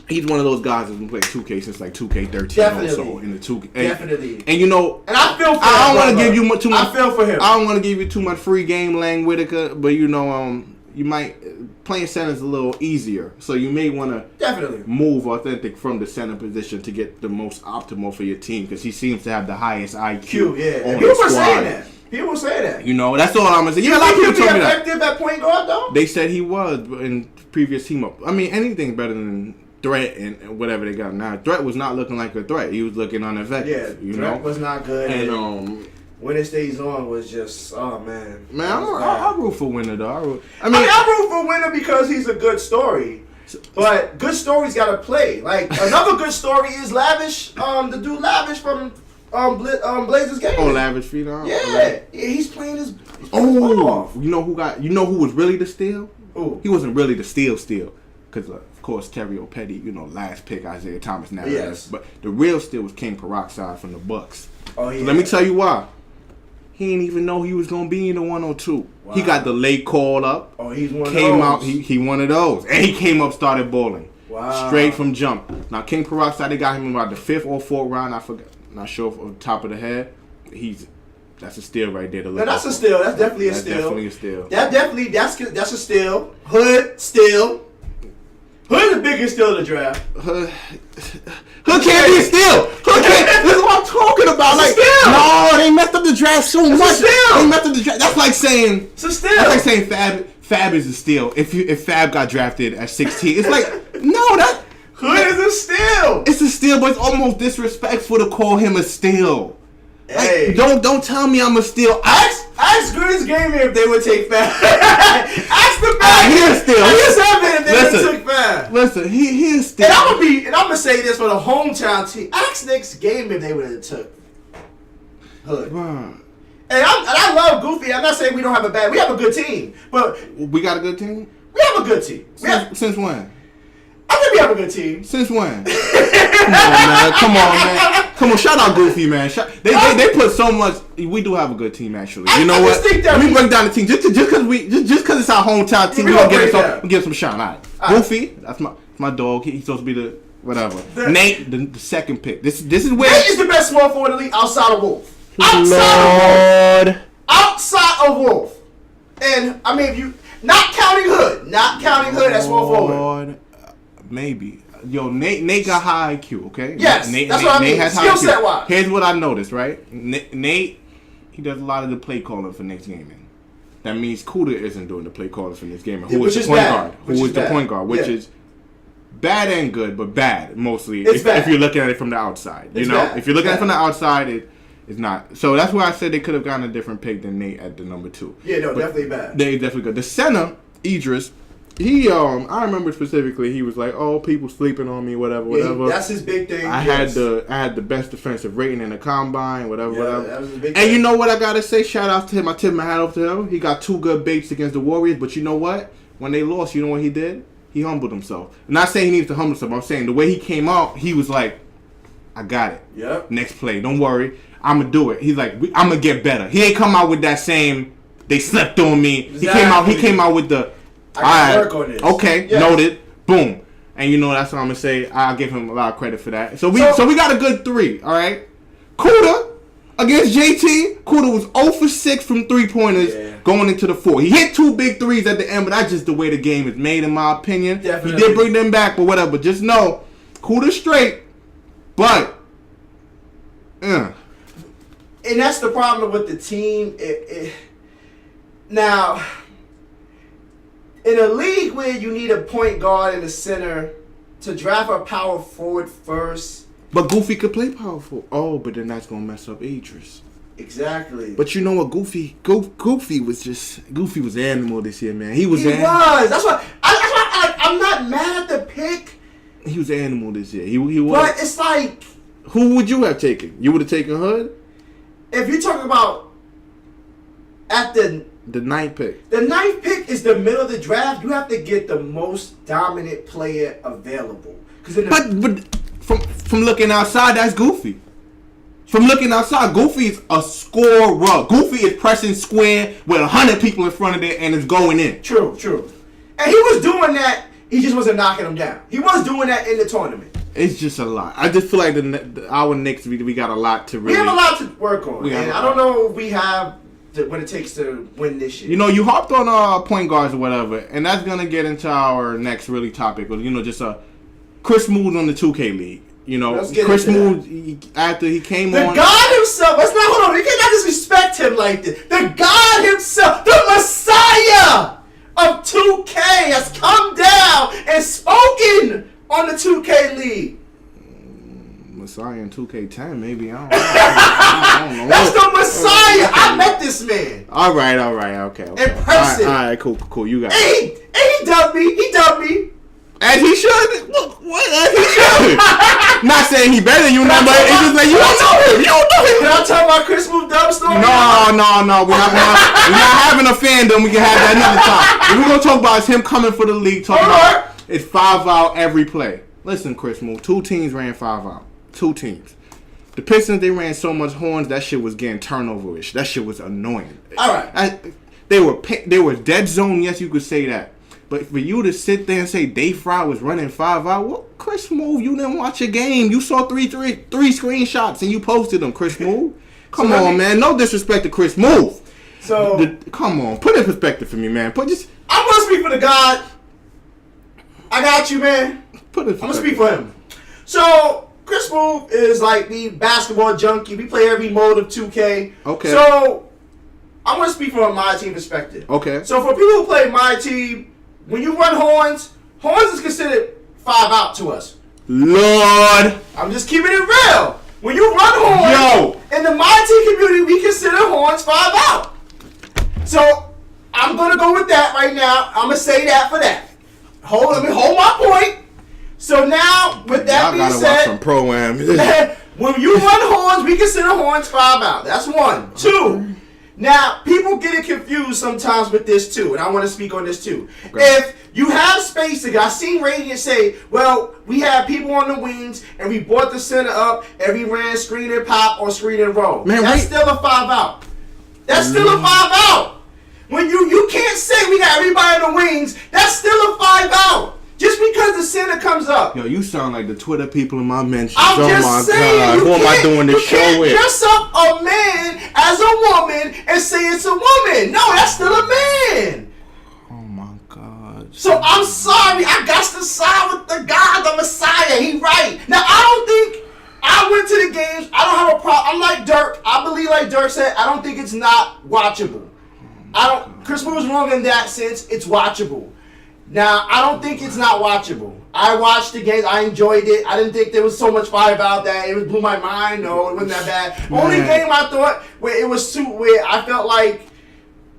He's one of those guys that's been playing 2K since 2K13. Definitely. Also in the 2K. Definitely. And and I feel for him. I don't want to give you too much. I feel for him. I don't want to give you too much free game, Lang Whitaker. But you might playing center is a little easier, so you may want to definitely move authentic from the center position to get the most optimal for your team because he seems to have the highest IQ. Yeah, people were saying that. People say that. That's all I'm gonna say. Yeah, a lot of people told me that. Effective at point guard though. They said he was in previous team up. I mean, anything better than Threat and whatever they got now. Threat was not looking like a threat. He was looking ineffective. Yeah, Threat was not good. And when it stays on was just man. Man, I root for Winner though. I root for Winner because he's a good story. But good stories gotta play. Another good story is Lavish. The dude Lavish from Blazers game. Oh, Lavish Phenom. Yeah, he's playing his. Off. You know who was really the steal? Ooh. He wasn't really the steal because of course Terry O'Petty, last pick Isaiah Thomas now. Yes. But the real steal was King Peroxide from the Bucks. Oh yeah. So let me tell you why. He didn't even know he was gonna be in the 102. Wow. He got the late call up. Oh, he's one of those. Came out. He one of those, and he came up, started bowling. Wow. Straight from jump. Now King Peroxide, they got him in about the 5th or 4th round. I forgot. Not sure off the top of the head. That's a steal right there. That's a steal. That's definitely a steal. Definitely a steal. That's a steal. Hood steal. Hood the biggest steal of the draft. Hood can't be a steal. Hood can't. This is what I'm talking about. No, they messed up the draft so much. They messed up the draft. That's like saying. It's a steal. That's like saying Fab is a steal. If Fab got drafted at 16, it's like that. Hood is a steal. It's a steal, but it's almost disrespectful to call him a steal. Hey, don't tell me I'm a steal. Ask Grizz Gaming if they would take Fab. Ask the Fab. He's a steal. Ask 7 if they would take Fab. Listen, he is steal. And I'm gonna say this for the hometown team. Ask Knicks Game if they would have took Hood. Bruh. I love Goofy. I'm not saying we don't have we have a good team, but we got a good team. We have a good team. Since when? I think we have a good team. Since when? Come on, man. Come on, shout out Goofy, man. They put so much. We do have a good team, actually. You know what? Let me break down the team. Just because it's our hometown team, we gonna give some shine. All right. Goofy, that's my dog. He's supposed to be the whatever. Nate, the second pick. This is where Nate is the best small forward in the league outside of Wolf. Outside of Wolf. And I mean, if you not counting Hood as small forward. Maybe. Yo, Nate got high IQ, okay? Yes, that's what I mean. Skill set wise. Here's what I noticed, right? Nate, he does a lot of the play calling for next gaming. That means Kuda isn't doing the play calling for next gaming. Who is the point guard? Who is the point guard? Which is bad and good, but bad mostly. If you're looking at it from the outside, you know, if you're looking at it from the outside, it's not. So that's why I said they could have gotten a different pick than Nate at the number 2. Yeah, no, definitely bad. They definitely good. The center, Idris. He, I remember specifically, he was like, "Oh, people sleeping on me, whatever." That's his big thing. I had the best defensive rating in the combine, whatever. That was his big thing. You know what I gotta say? Shout out to him. I tip my hat off to him. He got 2 good baits against the Warriors, but you know what? When they lost, you know what he did? He humbled himself. I'm not saying he needs to humble himself. I'm saying the way he came out, he was like, "I got it. Yep. Next play, don't worry, I'm gonna do it." He's like, "I'm gonna get better." He ain't come out with that same "they slept on me." Exactly. He came out with the I gotta work on this. Okay, yes. Noted. Boom. And you know that's what I'm gonna say. I'll give him a lot of credit for that. So we got a good 3. All right. Kuda against JT. Kuda was 0 for 6 from 3-pointers going into the 4. He hit 2 big threes at the end, but that's just the way the game is made, in my opinion. Definitely. He did bring them back, but whatever. Just know, Kuda's straight, but and that's the problem with the team. Now. In a league where you need a point guard and a center to draft a power forward first. But Goofy could play power forward. Oh, but then that's going to mess up Idris. Exactly. But you know what? Goofy was animal this year, man. He was. That's why I'm not mad at the pick. He was animal this year. He was. But it's like. Who would you have taken? You would have taken Hood? If you're talking about at the 9th pick. The 9th pick is the middle of the draft. You have to get the most dominant player available. But from looking outside, that's Goofy. From looking outside, Goofy is a scorer. Goofy is pressing square with 100 people in front of it and it's going in. True. And he was doing that. He just wasn't knocking them down. He was doing that in the tournament. It's just a lot. I just feel like our Knicks, we got a lot to really. We have a lot to work on. And I don't know if we have what it takes to win this year. You know, you hopped on point guards or whatever, and that's gonna get into our next really topic. You know, just Chris Mood on the 2kLeague. You know, Chris Mood after he came on. The God himself. Let's not hold on. You cannot disrespect him like this. The God himself, the Messiah of 2K, has come down and spoken on the 2kLeague. Messiah in 2K10, maybe. I don't know. That's the Messiah. I met this man. All right. Okay. Impressive. All right, cool. You got it. He dubbed me. As he should. What? As he should. Not saying he better than you, but it's just like you don't know him. Can I tell my Chris Move dub story? No. We're not having a fandom. We can have that another time. What we're gonna talk about is him coming for the league. Talking about it's 5 out every play. Listen, Chris Move. 2 teams ran 5 out. 2 teams. The Pistons, they ran so much horns, that shit was getting turnover-ish. That shit was annoying. All right. They were dead zone, yes, you could say that. But for you to sit there and say Dave Fry was running 5 out, well, Chris Move, you didn't watch a game. You saw three screenshots and you posted them, Chris Move. Come on, man. No disrespect to Chris Move. Come on. Put it in perspective for me, man. I'm going to speak for the God. I got you, man. I'm going to speak for him. So, Chris Move is like the basketball junkie. We play every mode of 2K. Okay. So, I'm going to speak from my team perspective. Okay. So, for people who play my team, when you run horns is considered 5 out to us. Lord. I'm just keeping it real. When you run horns, in the my team community, we consider horns 5 out. So, I'm going to go with that right now. I'm going to say that for that. Let me hold my point. So now, with that being said, watch some pro-am. When you run horns, we consider horns 5 out. That's 1. 2, Now, people get it confused sometimes with this too, and I want to speak on this too. Okay. If you have spacing, I seen Radiant say, well, we have people on the wings, and we brought the center up, and we ran screen and pop or screen and roll. Man, that's still a 5-out. That's still a 5-out. When you can't say we got everybody on the wings, that's still a 5-out. Just because the center comes up. Yo, you sound like the Twitter people in my mentions. I'm just saying, Who am I doing this show with? You can't dress up a man as a woman and say it's a woman. No, that's still a man. Oh my God. So I'm sorry, I got to side with the God, the Messiah. He right. Now I don't think I went to the games. I don't have a problem. I'm like Dirk. I believe like Dirk said. I don't think it's not watchable. Chris was wrong in that sense. It's watchable. Now, I don't think it's not watchable. I watched the games. I enjoyed it. I didn't think there was so much fire about that. It blew my mind. No, it wasn't that bad. Man. Only game I thought where it was where I felt like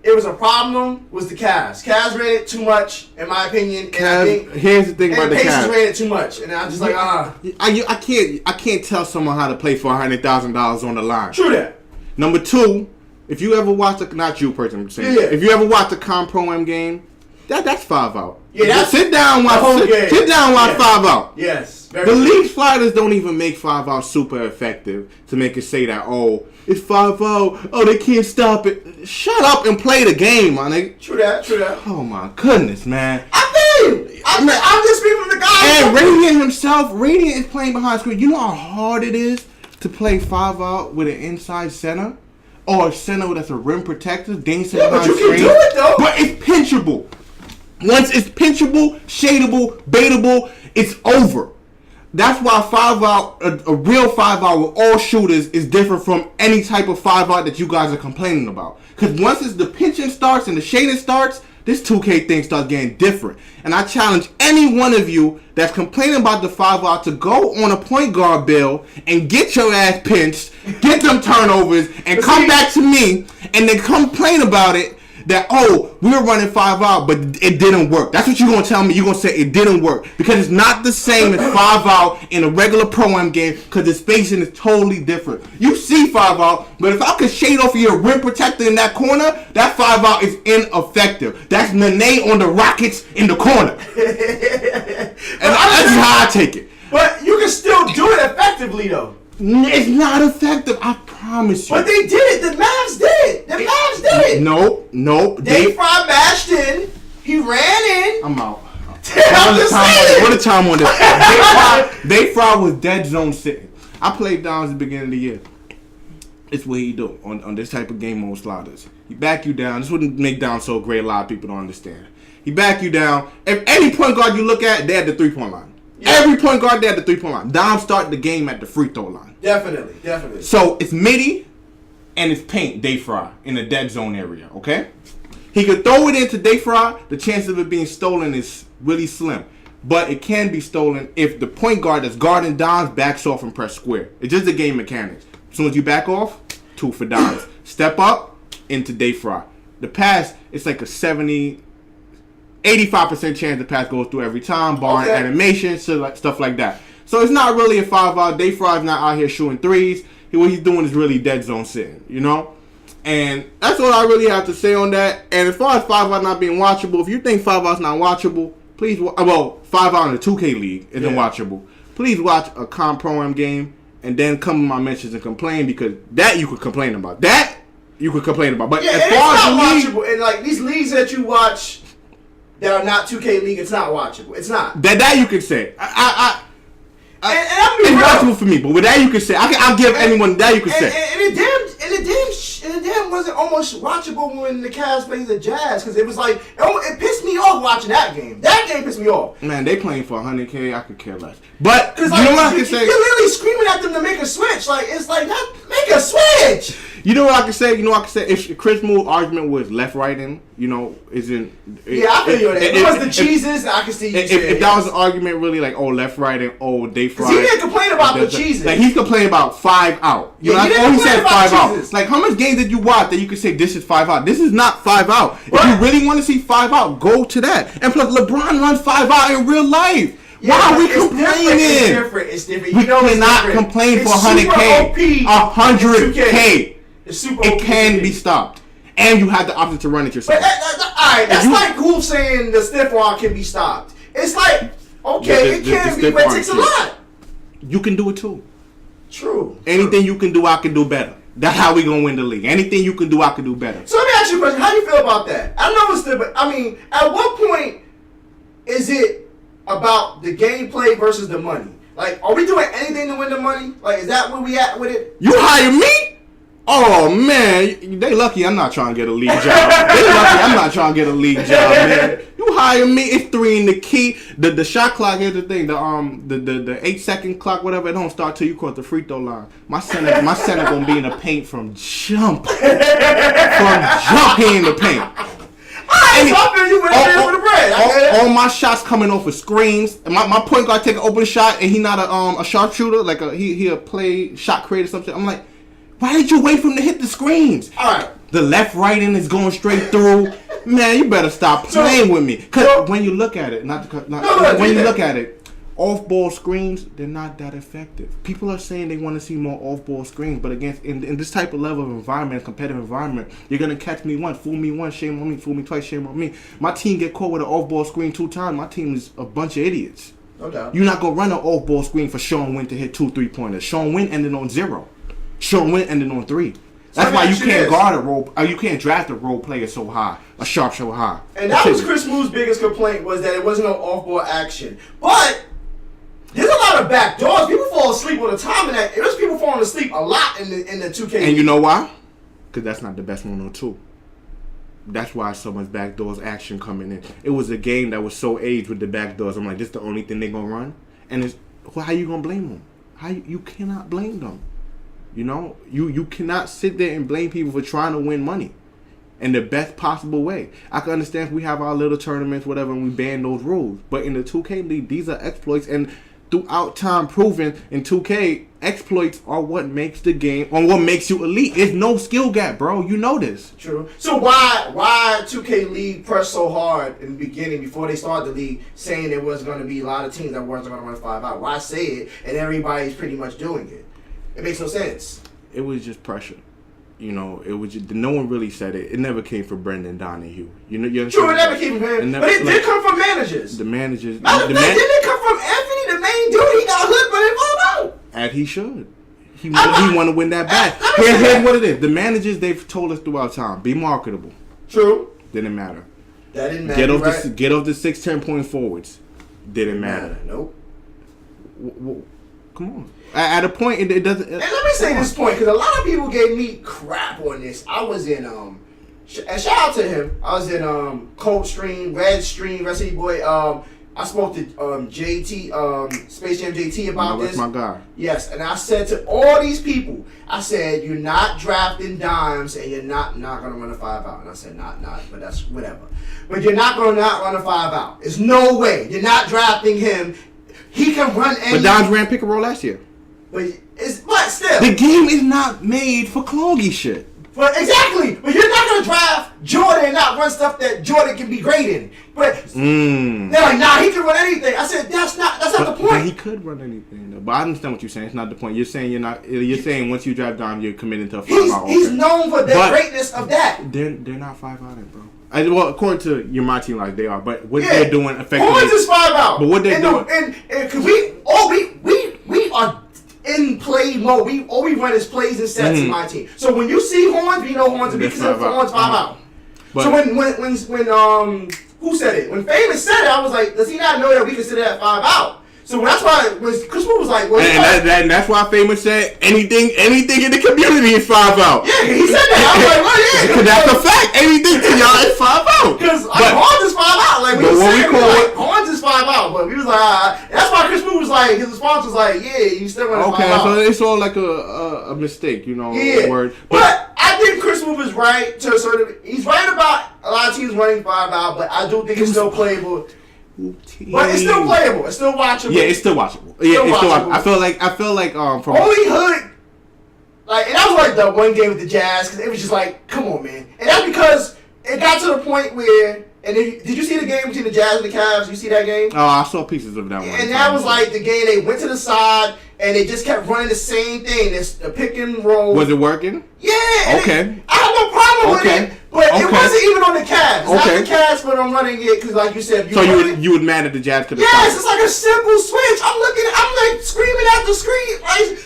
it was a problem was the Cavs. Cavs ran it too much, in my opinion. Here's the thing about the Pacers Cavs. ran it too much, and I'm just like, I can't tell someone how to play for $100,000 on the line. True that. Number two, if you ever watch not you personally, I'm saying, Yeah. if you ever watch a Comp Pro M game, that's 5-out. Yeah, that's sit down, watch the whole game. Sit down, watch Yeah. 5-out. Yes. The league sliders don't even make 5-out super effective to make it say that, oh, it's 5-out. Oh, they can't stop it. Shut up and play the game, my nigga. True that. Oh my goodness, man. I feel you. I'm just speaking from the guy. And Radiant himself, Radiant is playing behind screen. You know how hard it is to play 5-out with an inside center? Or a center that's a rim protector, dancing behind but you screen. can do it though. But it's pinchable. Once it's pinchable, shadeable, baitable, it's over. That's why 5-out, a real 5-out with all shooters is different from any type of 5-out that you guys are complaining about. Because once it's the pinching starts and the shading starts, this 2K thing starts getting different. And I challenge any one of you that's complaining about the 5-out to go on a point guard bill and get your ass pinched, get them turnovers, and come back to me and then complain about it that, oh, we were running 5-out, but it didn't work. That's what you're going to tell me. You're going to say it didn't work. Because it's not the same as 5-out in a regular Pro-Am game because the spacing is totally different. You see 5-out, but if I could shade off of your rim protector in that corner, that 5-out is ineffective. That's Nene on the Rockets in the corner. And that's how I take it. But you can still do it effectively though. It's not effective, I promise you. But they did it. The Mavs did it. The Mavs did it. No. Dave Fry bashed in. He ran in. I'm out. I'm just saying. What a time on this. Dave Fry was dead zone sitting. I played down at the beginning of the year. It's what he do on this type of game mode sliders. He back you down. This wouldn't make down so great. A lot of people don't understand. He back you down. If any point guard you look at, they had the 3-point line. Yeah. Every point guard there at the 3-point line. Dom started the game at the free throw line. Definitely. So it's midi and it's paint Dave Fry in the dead zone area, okay? He could throw it into Dave Fry. The chance of it being stolen is really slim. But it can be stolen if the point guard that's guarding Dom backs off and press square. It's just the game mechanics. As soon as you back off, 2 for Dom. Step up into Dave Fry. The pass, it's like a 85% chance the pass goes through every time, barring animation, stuff like that. So it's not really a 5-out. Dave Fry's not out here shooting threes. What he's doing is really dead zone sitting, you know? And that's all I really have to say on that. And as far as 5-out not being watchable, if you think 5-out's not watchable, please, 5-out in the 2K League isn't watchable. Please watch a Comp Pro-Am game and then come in my mentions and complain, because that you could complain about. But as far as the league, watchable. And like these leagues that you watch that are not 2K League, it's not watchable. It's not. That you could say. And it's watchable for me, but with that you can say, I'll give anyone that you can say. And it damn wasn't almost watchable when the Cavs played the Jazz, because it was like it pissed me off watching that game. That game pissed me off. Man, they playing for $100K. I could care less. But you like, know what I can say? You're literally screaming at them to make a switch. Like it's like make a switch. You know what I can say? If Chris Moore's argument was left-right in, isn't... I feel you on that. If it was the cheeses, I can see you If that was an argument really like, left-right and, Dave Fry... He didn't complain about the cheeses. Like, he's complaining about 5-out. He said 5-out. Like, how much games did you watch that you could say this is 5-out? This is not 5-out. If you really want to see 5-out, go to that. And plus, LeBron runs 5-out in real life. Why are we complaining? It's different. We cannot complain for $100K. $100K. It's super It can be stopped. and you have the option to run it yourself. Alright, that's like Hoof saying the stiff arm can be stopped. It's like, okay, it can be, but it takes a lot. You can do it too. True. Anything you can do, I can do better. That's how we gonna win the league. Anything you can do, I can do better. So let me ask you a question. How do you feel about that? I know it's still, but I mean, at what point is it about the gameplay versus the money? Like, are we doing anything to win the money? Like, is that where we at with it? You hire me? Oh man, they lucky I'm not trying to get a league job. They lucky I'm not trying to get a league job, man. You hire me, it's 3 in the key. The shot clock, here's the thing, the 8-second clock, whatever, it don't start till you cross the free throw line. My center gonna be in the paint from jump. From jump, he in the paint. All my shots coming off of screens. My point guard take an open shot and he not a sharpshooter, like he'll play shot creator or something. I'm like, why did you wait for him to hit the screens? Alright. The left right end is going straight through. Man, you better stop playing with me. Cause when you look at it, when you look at it, off-ball screens, they're not that effective. People are saying they want to see more off-ball screens, but against in this type of level of environment, competitive environment, you're gonna catch me once, fool me once, shame on me, fool me twice, shame on me. My team get caught with an off-ball screen 2 times. My team is a bunch of idiots. No doubt. You're not gonna run an off-ball screen for Sean Wynn to hit 2 3-pointers. Sean Wynn ended on 0. Sean Wynn ended on 3. That's why you can't guard a role. You can't draft a role player so high, a sharp so high. And that was Chris Moo's biggest complaint, was that it wasn't no off-ball action. But there's a lot of back doors. People fall asleep all the time in that. There's people falling asleep a lot in the 2K. And you know why? Because that's not the best 102. That's why so much backdoors action coming in. It was a game that was so aged with the backdoors. I'm like, this is the only thing they're gonna run. And it's how you gonna blame them? You cannot blame them. You know, you cannot sit there and blame people for trying to win money in the best possible way. I can understand if we have our little tournaments, whatever, and we ban those rules. But in the 2K League, these are exploits, and throughout time proven in 2K, exploits are what makes the game, or what makes you elite. It's no skill gap, bro. You know this. True. So why 2K League pressed so hard in the beginning before they started the league, saying there was going to be a lot of teams that weren't going to run 5 out? Why say it and everybody's pretty much doing it? It makes no sense. It was just pressure. You know, it was just, no one really said it. It never came from Brendan Donahue. You know, true, it never came from him. But it did come from managers. The managers. Didn't it come from Anthony, the main dude? He got hood, but it fall out. And he should. He want to win that back. Here's what it is. The managers, they've told us throughout time, be marketable. True. Didn't matter. That didn't matter. Get off the 6 10-point forwards. Didn't matter. Nope. Come on. At a point, it doesn't. And let me say this point, because a lot of people gave me crap on this. I was in and shout out to him. I was in Cold Stream, Red Stream, Recipe Boy. I spoke to JT, Space Jam JT about this. That's my guy. Yes, and I said to all these people, I said, you're not drafting dimes and you're not gonna run a 5 out. And I said not, but that's whatever. But you're not gonna not run a 5 out. There's no way. You're not drafting him. He can run any. But Dimes ran pick and roll last year. But still. The game is not made for cloggy shit. But exactly. But you're not gonna draft Jordan and not run stuff that Jordan can be great in. But they're like, nah, he can run anything. I said that's not the point. But he could run anything though. But I understand what you're saying. It's not the point. You're saying you're saying once you draft Dom, you're committing to a 5 out. He's known for the greatness of that. They're not 5 out, bro. Well, according to my team, like they are, but what they're doing effectively. Horns is 5 out. But what they're doing, and cause we are in play mode. All we run is plays and sets in my team. So when you see Horns, we know Horns will be considered for Horns 5 out. But so when who said it? When Famous said it, I was like, does he not know that we consider that 5 out? So that's why when Chris Paul was like, well, and that's why Famous said anything in the community is 5 out. Yeah, he said that. I was like, well, yeah, because that's a fact. Anything to y'all is 5 out. Because Horns is 5 out. Like we said, Horns is 5 out. But we was like, that's why Chris Paul was like, his response was like, yeah, you still running 5 out. Okay, so it's all like a mistake, you know. Yeah, word. But I think Chris Paul is right to a certain. He's right about a lot of teams running 5 out, but I do think it's still playable. But it's still playable. It's still watchable. Yeah, it's still watchable. Yeah, it's still watchable. I feel like from only hood. Like, and that was like the one game with the Jazz, because it was just like, come on, man. And that's because it got to the point where, and then, did you see the game between the Jazz and the Cavs? You see that game? Oh, I saw pieces of that one. And that was like the game. They went to the side and they just kept running the same thing. This the pick and roll. Was it working? Yeah. Okay. I have no problem with it. But it Okay. wasn't even on the Cavs. It's Okay. not the Cavs, but I'm running it because, like you said, So you would mad at the Jazz to the yes, side. it's like a simple switch. I'm like screaming at the screen. Like,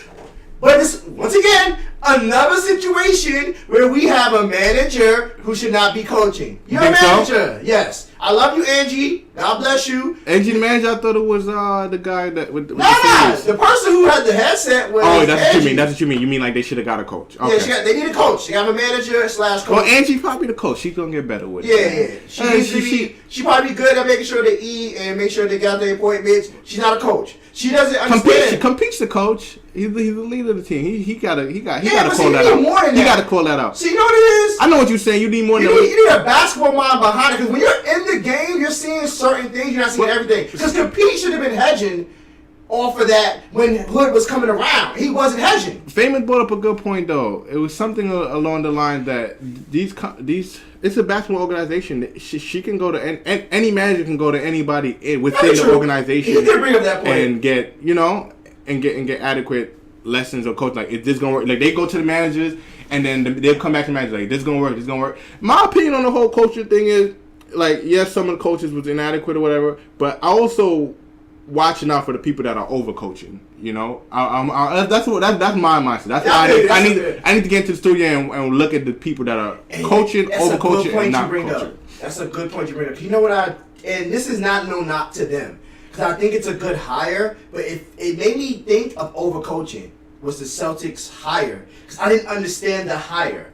but it's once again another situation where we have a manager who should not be coaching. You're a Think so? manager, yes. I love you, Angie. God bless you. Angie the manager, I thought it was the guy that with the Nah, fingers. the person who had the headset was. Oh, that's what you Angie. mean. That's what you mean. You mean like they should have got a coach. Okay. Yeah, they need a coach. They have a manager / coach. Well, Angie's probably the coach. She's gonna get better with it. Yeah. She probably good at making sure they eat and make sure they got their appointments. She's not a coach. She doesn't understand. Competes the coach. He's the leader of the team. He gotta but call that out. more than He that. gotta call that out. See, you know what it is? I know what you're saying. You need more than that. You need a basketball mind behind it, because when you're in the game, you're seeing certain things, you're not seeing everything. Because Compete should have been hedging off of that when Hood was coming around. He wasn't hedging. Famous brought up a good point though. It was something along the lines that these it's a basketball organization. She can go to any manager can go to anybody within the organization. He did bring up that point and get and get adequate lessons or coach. Like, is this gonna work? Like, they go to the managers and then they'll come back to the manager like, this gonna work. This gonna work. My opinion on the whole coaching thing is, like, yes, some of the coaches was inadequate or whatever, but I also watching out for the people that are overcoaching. You know, that's my mindset. That's why I need to get into the studio and look at the people that are coaching, overcoaching, and not coaching. That's a good point you bring up. You know what and this is not no knock to them, because I think it's a good hire, but it made me think of overcoaching was the Celtics hire, because I didn't understand the hire.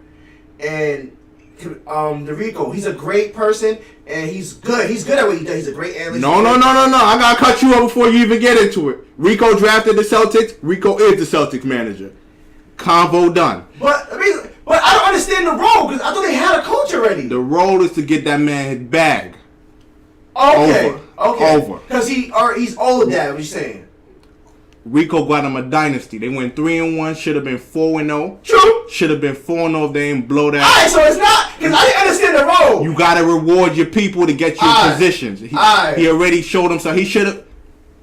And the Rico, he's a great person and he's good. He's good at what he does. He's a great analyst. No. I gotta cut you off before you even get into it. Rico drafted the Celtics. Rico is the Celtics manager. Convo done. But I don't understand the role, because I thought they had a coach already. The role is to get that man his bag. Okay. Over. Because he's older than what you're saying. Rico got him a dynasty. They went 3-1. Should have been 4-0. True. Should have been 4-0 if they didn't blow that. Alright, so it's not, because I didn't understand the role. You gotta reward your people to get you in positions. He already showed them, so he should have.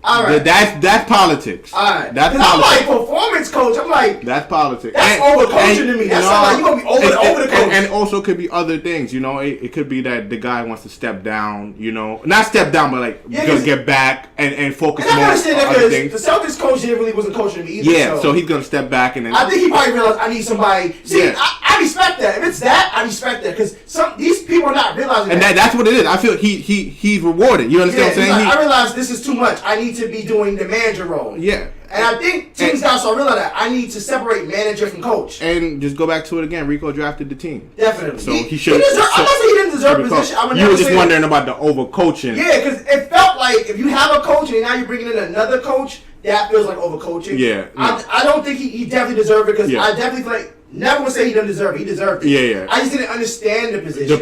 Alright. That's politics. Alright. That's I'm politics. like performance coach. I'm like, That's politics. that's overcoaching to me. That's not like you gonna be over the coach. And also could be other things. You know, it could be that the guy wants to step down. You know, not step down, but like gonna get back and focus and more I on understand that, other because things. the Celtics coach really wasn't coaching me either. Yeah, so he's gonna step back and then. I think he probably realized I need somebody. See, Yeah. I respect that. If it's that, I respect that, because these people are not realizing And that's what it is. I feel he's rewarded. You understand what I'm saying? Like, I realize this is too much. I need to be doing the manager role. Yeah. And I think teams got to start realizing that I need to separate manager from coach. And just go back to it again. Rico drafted the team. Definitely. So he should. I'm not saying he didn't deserve a position. You were just wondering about the overcoaching. Yeah, because it felt like if you have a coach and now you're bringing in another coach, that feels like overcoaching. Yeah. I don't think he definitely deserved it, because Yeah. I definitely feel like never would say he doesn't deserve it. He deserved it. Yeah. I just didn't understand the position.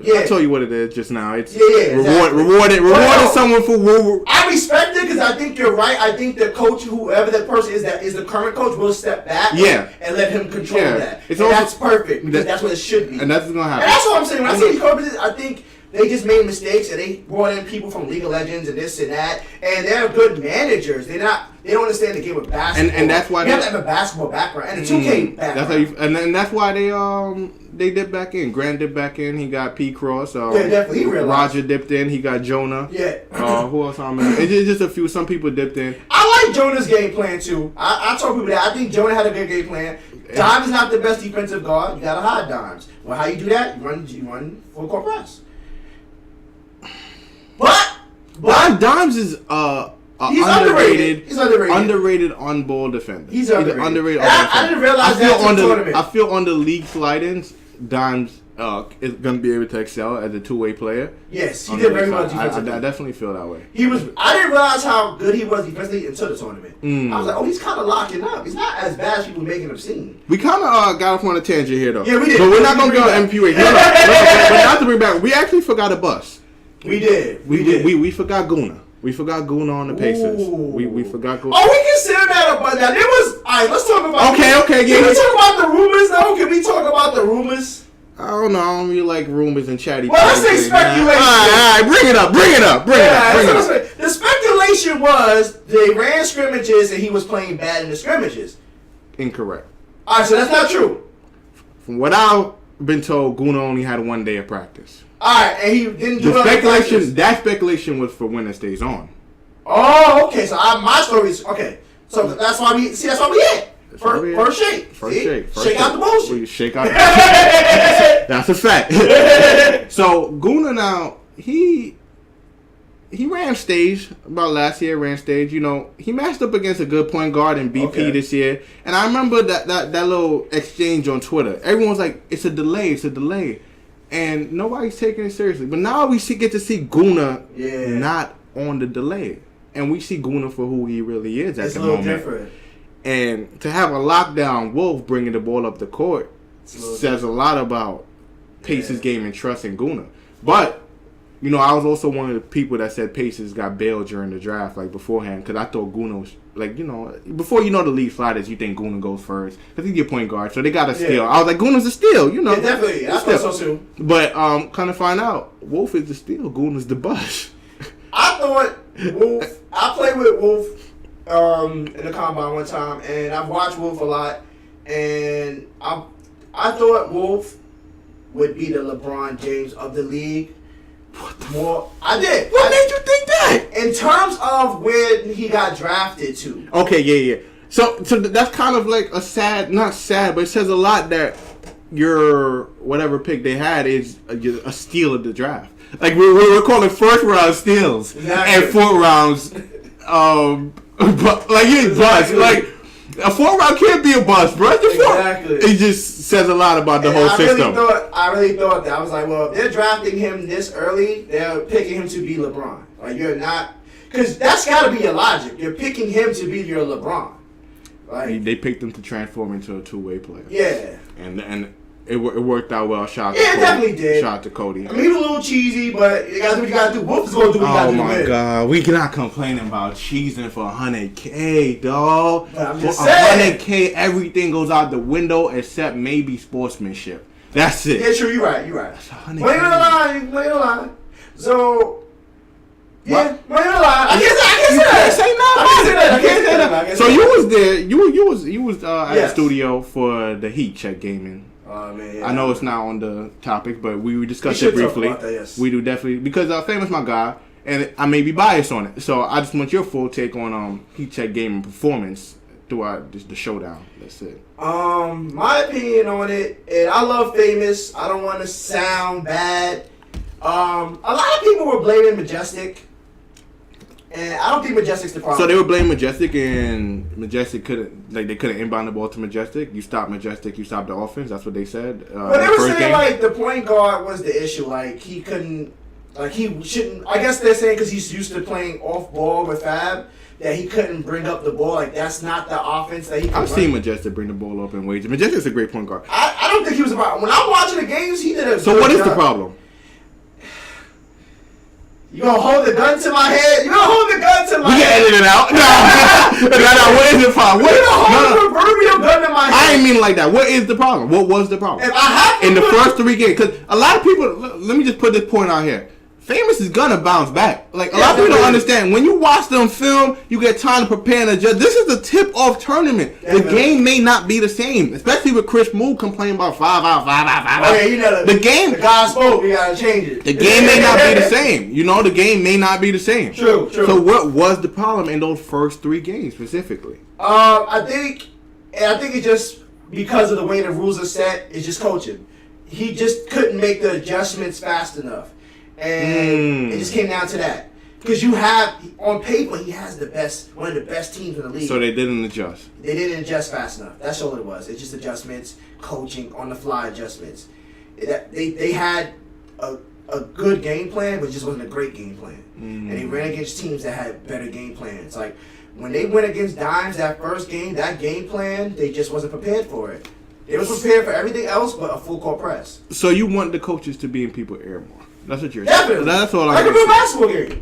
I told you what it is just now. It's exactly. rewarded someone for. I respect it, because I think you're right. I think the coach, whoever that person is that is the current coach, will step back and let him control that. That's perfect, because that's what it should be. And that's gonna happen. And that's what I'm saying. When I say these coaches, I think they just made mistakes, and they brought in people from League of Legends and this and that, and they're good managers. They don't understand the game of basketball. And that's why you have to have a basketball background and a 2K background. And that's why they dipped back in. Grant dipped back in. He got P Cross. Definitely. He realized. Roger dipped in. He got Jonah. Yeah. Who else? It's just a few. Some people dipped in. I like Jonah's game plan too. I told people that I think Jonah had a good game plan. Dimes is not the best defensive guard. You gotta hide Dimes. Well, how you do that? You run full court press. But Dimes is he's underrated. He's underrated. Underrated on-ball defender. He's underrated. I didn't realize that until the tournament. I feel on the league slidings, Dimes is going to be able to excel as a two-way player. Yes, he did very well defensively. I definitely feel that way. I didn't realize how good he was defensively until the tournament. I was like, oh, he's kind of locking up. He's not as bad as people making him seem. We kind of got off on a tangent here, though. Yeah, we did. But we're not going to go MPA. But not to bring back. We actually forgot a bus. We did. We forgot Guna. We forgot Guna on the Pacers. We forgot Guna. Oh, we consider that a bust. Now, alright, let's talk about Okay, yeah. Can we talk about the rumors, though? Can we talk about the rumors? I don't know. I don't really like rumors and chatty. Well, let's say speculation. All right, bring it up. The speculation was they ran scrimmages and he was playing bad in the scrimmages. Incorrect. Alright, so that's not true. From what I been told Guna only had 1 day of practice. All right, and he didn't do The practice. speculation, that speculation was for when it stays on. Oh, okay. So my story's okay. So that's why we see. That's why we hit. First shake. Shake out the bullshit. Shake out the bullshit. That's a fact. So Guna now, he ran stage about last year. You know, he matched up against a good point guard in BP this year. And I remember that little exchange on Twitter. Everyone's like, it's a delay. And nobody's taking it seriously. But now we get to see Guna not on the delay. And we see Guna for who he really is at the moment. It's a little different. And to have a lockdown Wolf bringing the ball up the court says a lot about Pace's game and trust in Guna. But, you know, I was also one of the people that said Pacers got bailed during the draft, like beforehand, because I thought Guna was, like, you know, before you know the league sliders, you think Guna goes first, because he's your point guard, so they got a steal. I was like, Guna's a steal, you know. Yeah, definitely. I thought so too. But kind of find out, Wolf is the steal, Guna's the bust. I thought Wolf, I played with Wolf in the combine one time, and I've watched Wolf a lot, and I thought Wolf would be the LeBron James of the league. I did. What made you think that? In terms of when he got drafted to. Okay, yeah. So that's kind of like a sad, not sad, but it says a lot that your whatever pick they had is a steal of the draft. Like we're calling first round steals and 4 rounds. But like you bust. Like a 4 round can't be a bust, bro. Exactly. It just says a lot about the whole system. I really thought that. I was like, well, if they're drafting him this early, they're picking him to be LeBron. Like you're not, because that's got to be your logic. You're picking him to be your LeBron. Like they picked him to transform into a 2-way player. Yeah. And it worked out well. Shout out to Cody. It definitely did. Shout out to Cody. I mean, he was a little cheesy, but you gotta do what you gotta do. Wolf is gonna do what you gotta do. Oh my God, we cannot complain about cheesing for $100K, dog. I'm just for saying. $100K, everything goes out the window except maybe sportsmanship. That's it. Yeah, true. You're right. Wait on the line. So. Yeah, wait on the line. I can't say that. So you was there. You was at the studio for the Heat Check Gaming. Oh man, yeah. I know it's not on the topic, but we discussed it briefly. Talk about that, yes. We do definitely because Famous my guy, and I may be biased on it. So I just want your full take on Heat Check Gaming performance throughout the showdown. That's it. My opinion on it, and I love Famous. I don't want to sound bad. A lot of people were blaming Majestic. And I don't think Majestic's the problem. So they were blaming Majestic, and Majestic they couldn't inbound the ball to Majestic. You stopped Majestic, you stopped the offense. That's what they said. But they were saying like the point guard was the issue. Like he couldn't, like he shouldn't. I guess they're saying because he's used to playing off ball with Fab that he couldn't bring up the ball. Like that's not the offense that he. I've seen Majestic bring the ball up in wages. Majestic's a great point guard. I don't think he was a problem. When I'm watching the games, he did a. So what is the problem? You gonna hold the gun to my head? You gonna hold the gun to my head? We can edit it out. No. What is the problem? You gonna hold the proverbial gun to my head? I ain't mean like that. What is the problem? What was the problem? If I have to in the first 3 games, because a lot of people. Let me just put this point out here. Famous is gonna bounce back. Like a lot of people don't understand. When you watch them film, you get time to prepare and adjust. This is a tip-off tournament. The game may not be the same, especially with Chris Moore complaining about 5 out. Okay, you know the game. The guy spoke. You gotta change it. The game may not be the same. You know, the game may not be the same. True. So what was the problem in those first 3 games specifically? I think it's just because of the way the rules are set. It's just coaching. He just couldn't make the adjustments fast enough. And it just came down to that. Because you have, on paper, he has one of the best teams in the league. So they didn't adjust. They didn't adjust fast enough. That's all it was. It's just adjustments, coaching, on-the-fly adjustments. They had a good game plan, but it just wasn't a great game plan. And they ran against teams that had better game plans. Like, when they went against Dimes that first game, that game plan, they just wasn't prepared for it. They was prepared for everything else but a full-court press. So you want the coaches to be in people's ear more. That's what you're Definitely. saying. That's all I'm like a real basketball game.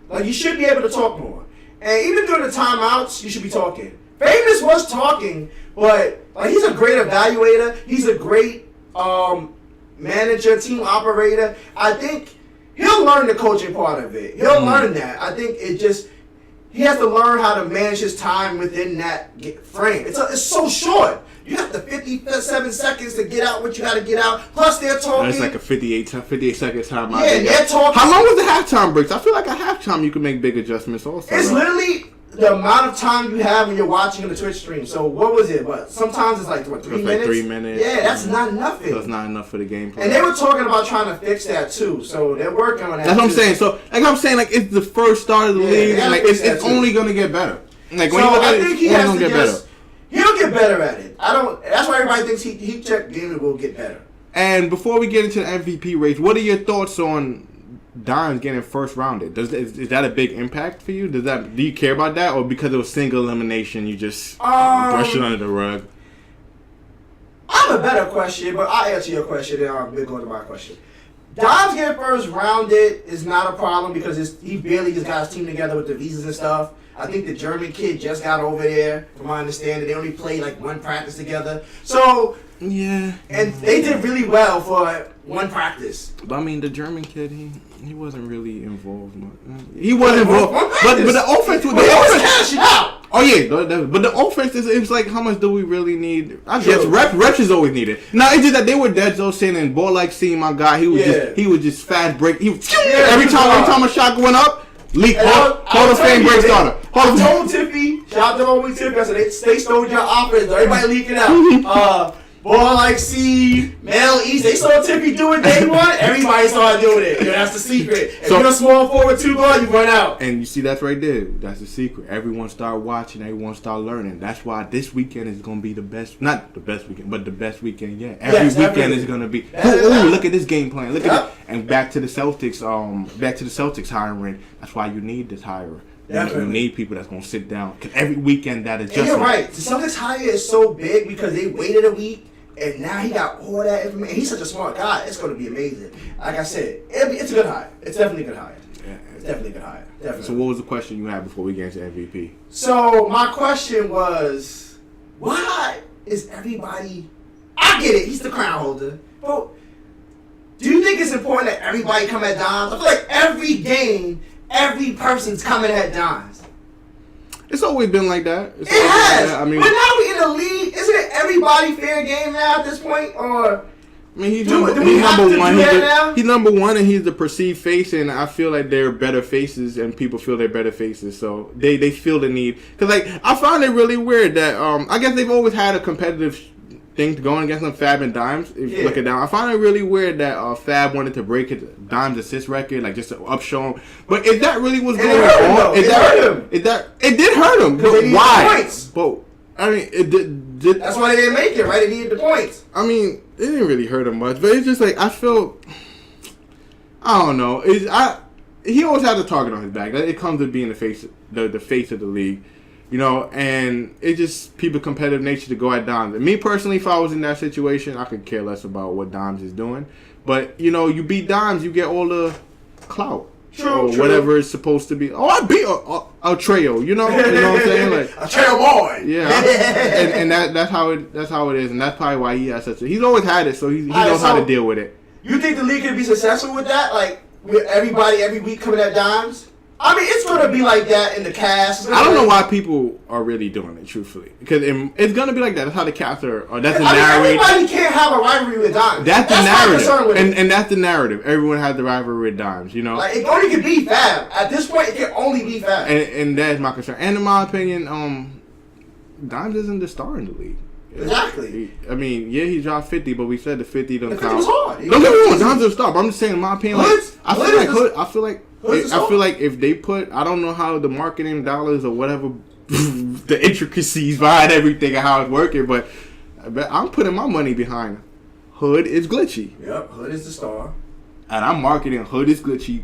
Like you should be able to talk more. And even during the timeouts, you should be talking. Famous was talking, but like he's a great evaluator. He's a great manager, team operator. I think he'll learn the coaching part of it. He'll learn that. I think he has to learn how to manage his time within that frame. It's so short. You got the 57 seconds to get out what you got to get out. Plus, they're talking. That's like a 58 second time. Yeah, and they're talking. How long was the halftime breaks? I feel like at halftime you can make big adjustments also. It's literally the amount of time you have when you're watching on the Twitch stream. So what was it? But sometimes it's like, what, 3 minutes? Like 3 minutes. Yeah, that's not nothing. That's not enough for the gameplay. And they were talking about trying to fix that too. So they're working on that. That's what I'm too. saying. So like I'm saying, like it's the first start of the league. And, like it's only gonna get better. Like when you look at it, it's only gonna get better. He'll get better at it. That's why everybody thinks Heat Check Gaming will get better. And before we get into the MVP race, what are your thoughts on Dimes getting first rounded? Is that a big impact for you? Do you care about that, or because it was single elimination, you just brush it under the rug? I have a better question, but I'll answer your question and I'll go to my question. Dimes getting first rounded is not a problem because he barely just got his team together with the visas and stuff. I think the German kid just got over there, from my understanding. They only played like one practice together. So, yeah. And they did really well for one practice. But I mean, the German kid, he wasn't really involved. He wasn't involved. But the offense was cashing out. Oh yeah, but the offense it's like, how much do we really need? I guess reps is always needed. Now it's just that they were dead so saying and ball like seeing my guy. He was just fast break. Every time a shot went up. Leak, Hall of Fame break starter. I told Tiffy, shout out to homie Tiffy, I said they stole your offense. Everybody leaking out. Ball like C, Mel East, they saw Tiffy do it day one. Everybody started doing it. That's the secret. If you're a small forward 2 guard, you run out. And you see, that's right there. That's the secret. Everyone start watching. Everyone start learning. That's why this weekend is going to be the best. Not the best weekend, but the best weekend yet. Every weekend is going to be. Ooh, look at this game plan. Look at it. And back to the Celtics. Back to the Celtics hiring. That's why you need this hire. You need people that's going to sit down. Because every weekend that is just. You're right. The Celtics hire is so big because they waited a week. And now he got all that information. He's such a smart guy. It's going to be amazing. Like I said, it's a good hire. It's definitely a good hire. It's definitely a good hire. Definitely. So what was the question you had before we get into MVP? So my question was, why is everybody... I get it. He's the crown holder. But do you think it's important that everybody come at Dimes? I feel like every game, every person's coming at Dimes. It's always been like that. It has. I mean, but now we in the league. Isn't it everybody fair game now at this point? Or I mean, he's number one. He's number one, and he's the perceived face. And I feel like they're better faces, and people feel they're better faces. So they feel the need. Because like I find it really weird that I guess they've always had a competitive thing going against them, Fab and Dimes. If you look it down, I find it really weird that Fab wanted to break it Dimes' assist record, like just to upshow him. But if that really was going on, it did hurt him. But why? But I mean, it did. That's why they didn't make it, right? They needed the points. I mean, it didn't really hurt him much, but it's just like I feel. I don't know. He always has a target on his back. It comes to being the face of the league. You know, and it's just people competitive nature to go at Dimes. And me personally, if I was in that situation, I could care less about what Dimes is doing. But, you know, you beat Dimes, you get all the clout. True. Whatever it's supposed to be. Oh, I beat a trio, you know what I'm saying? Like a trio boy. Yeah. and that's how it is. And that's probably why he has he's always had it, so he knows how to deal with it. You think the league could be successful with that? Like, with everybody every week coming at Dimes? I mean, it's going to be like that in the cast. I don't know why people are really doing it, truthfully. Because it's going to be like that. That's how the cast are. That's the narrative. Everybody can't have a rivalry with Dimes. That's the narrative. And that's the narrative. Everyone has the rivalry with Dimes, you know? Like, it only can be Fab. At this point, it can only be Fab. And that's my concern. And in my opinion, Dimes isn't the star in the league. Exactly. I mean, yeah, he dropped 50, but we said the 50 don't count. It was hard. Don't get me wrong, Dimes is a star. But I'm just saying, in my opinion, I feel like if they put, I don't know how the marketing dollars or whatever, the intricacies behind everything and how it's working, but I'm putting my money behind Hood is Glitchy. Yep, Hood is the star. And I'm marketing Hood is Glitchy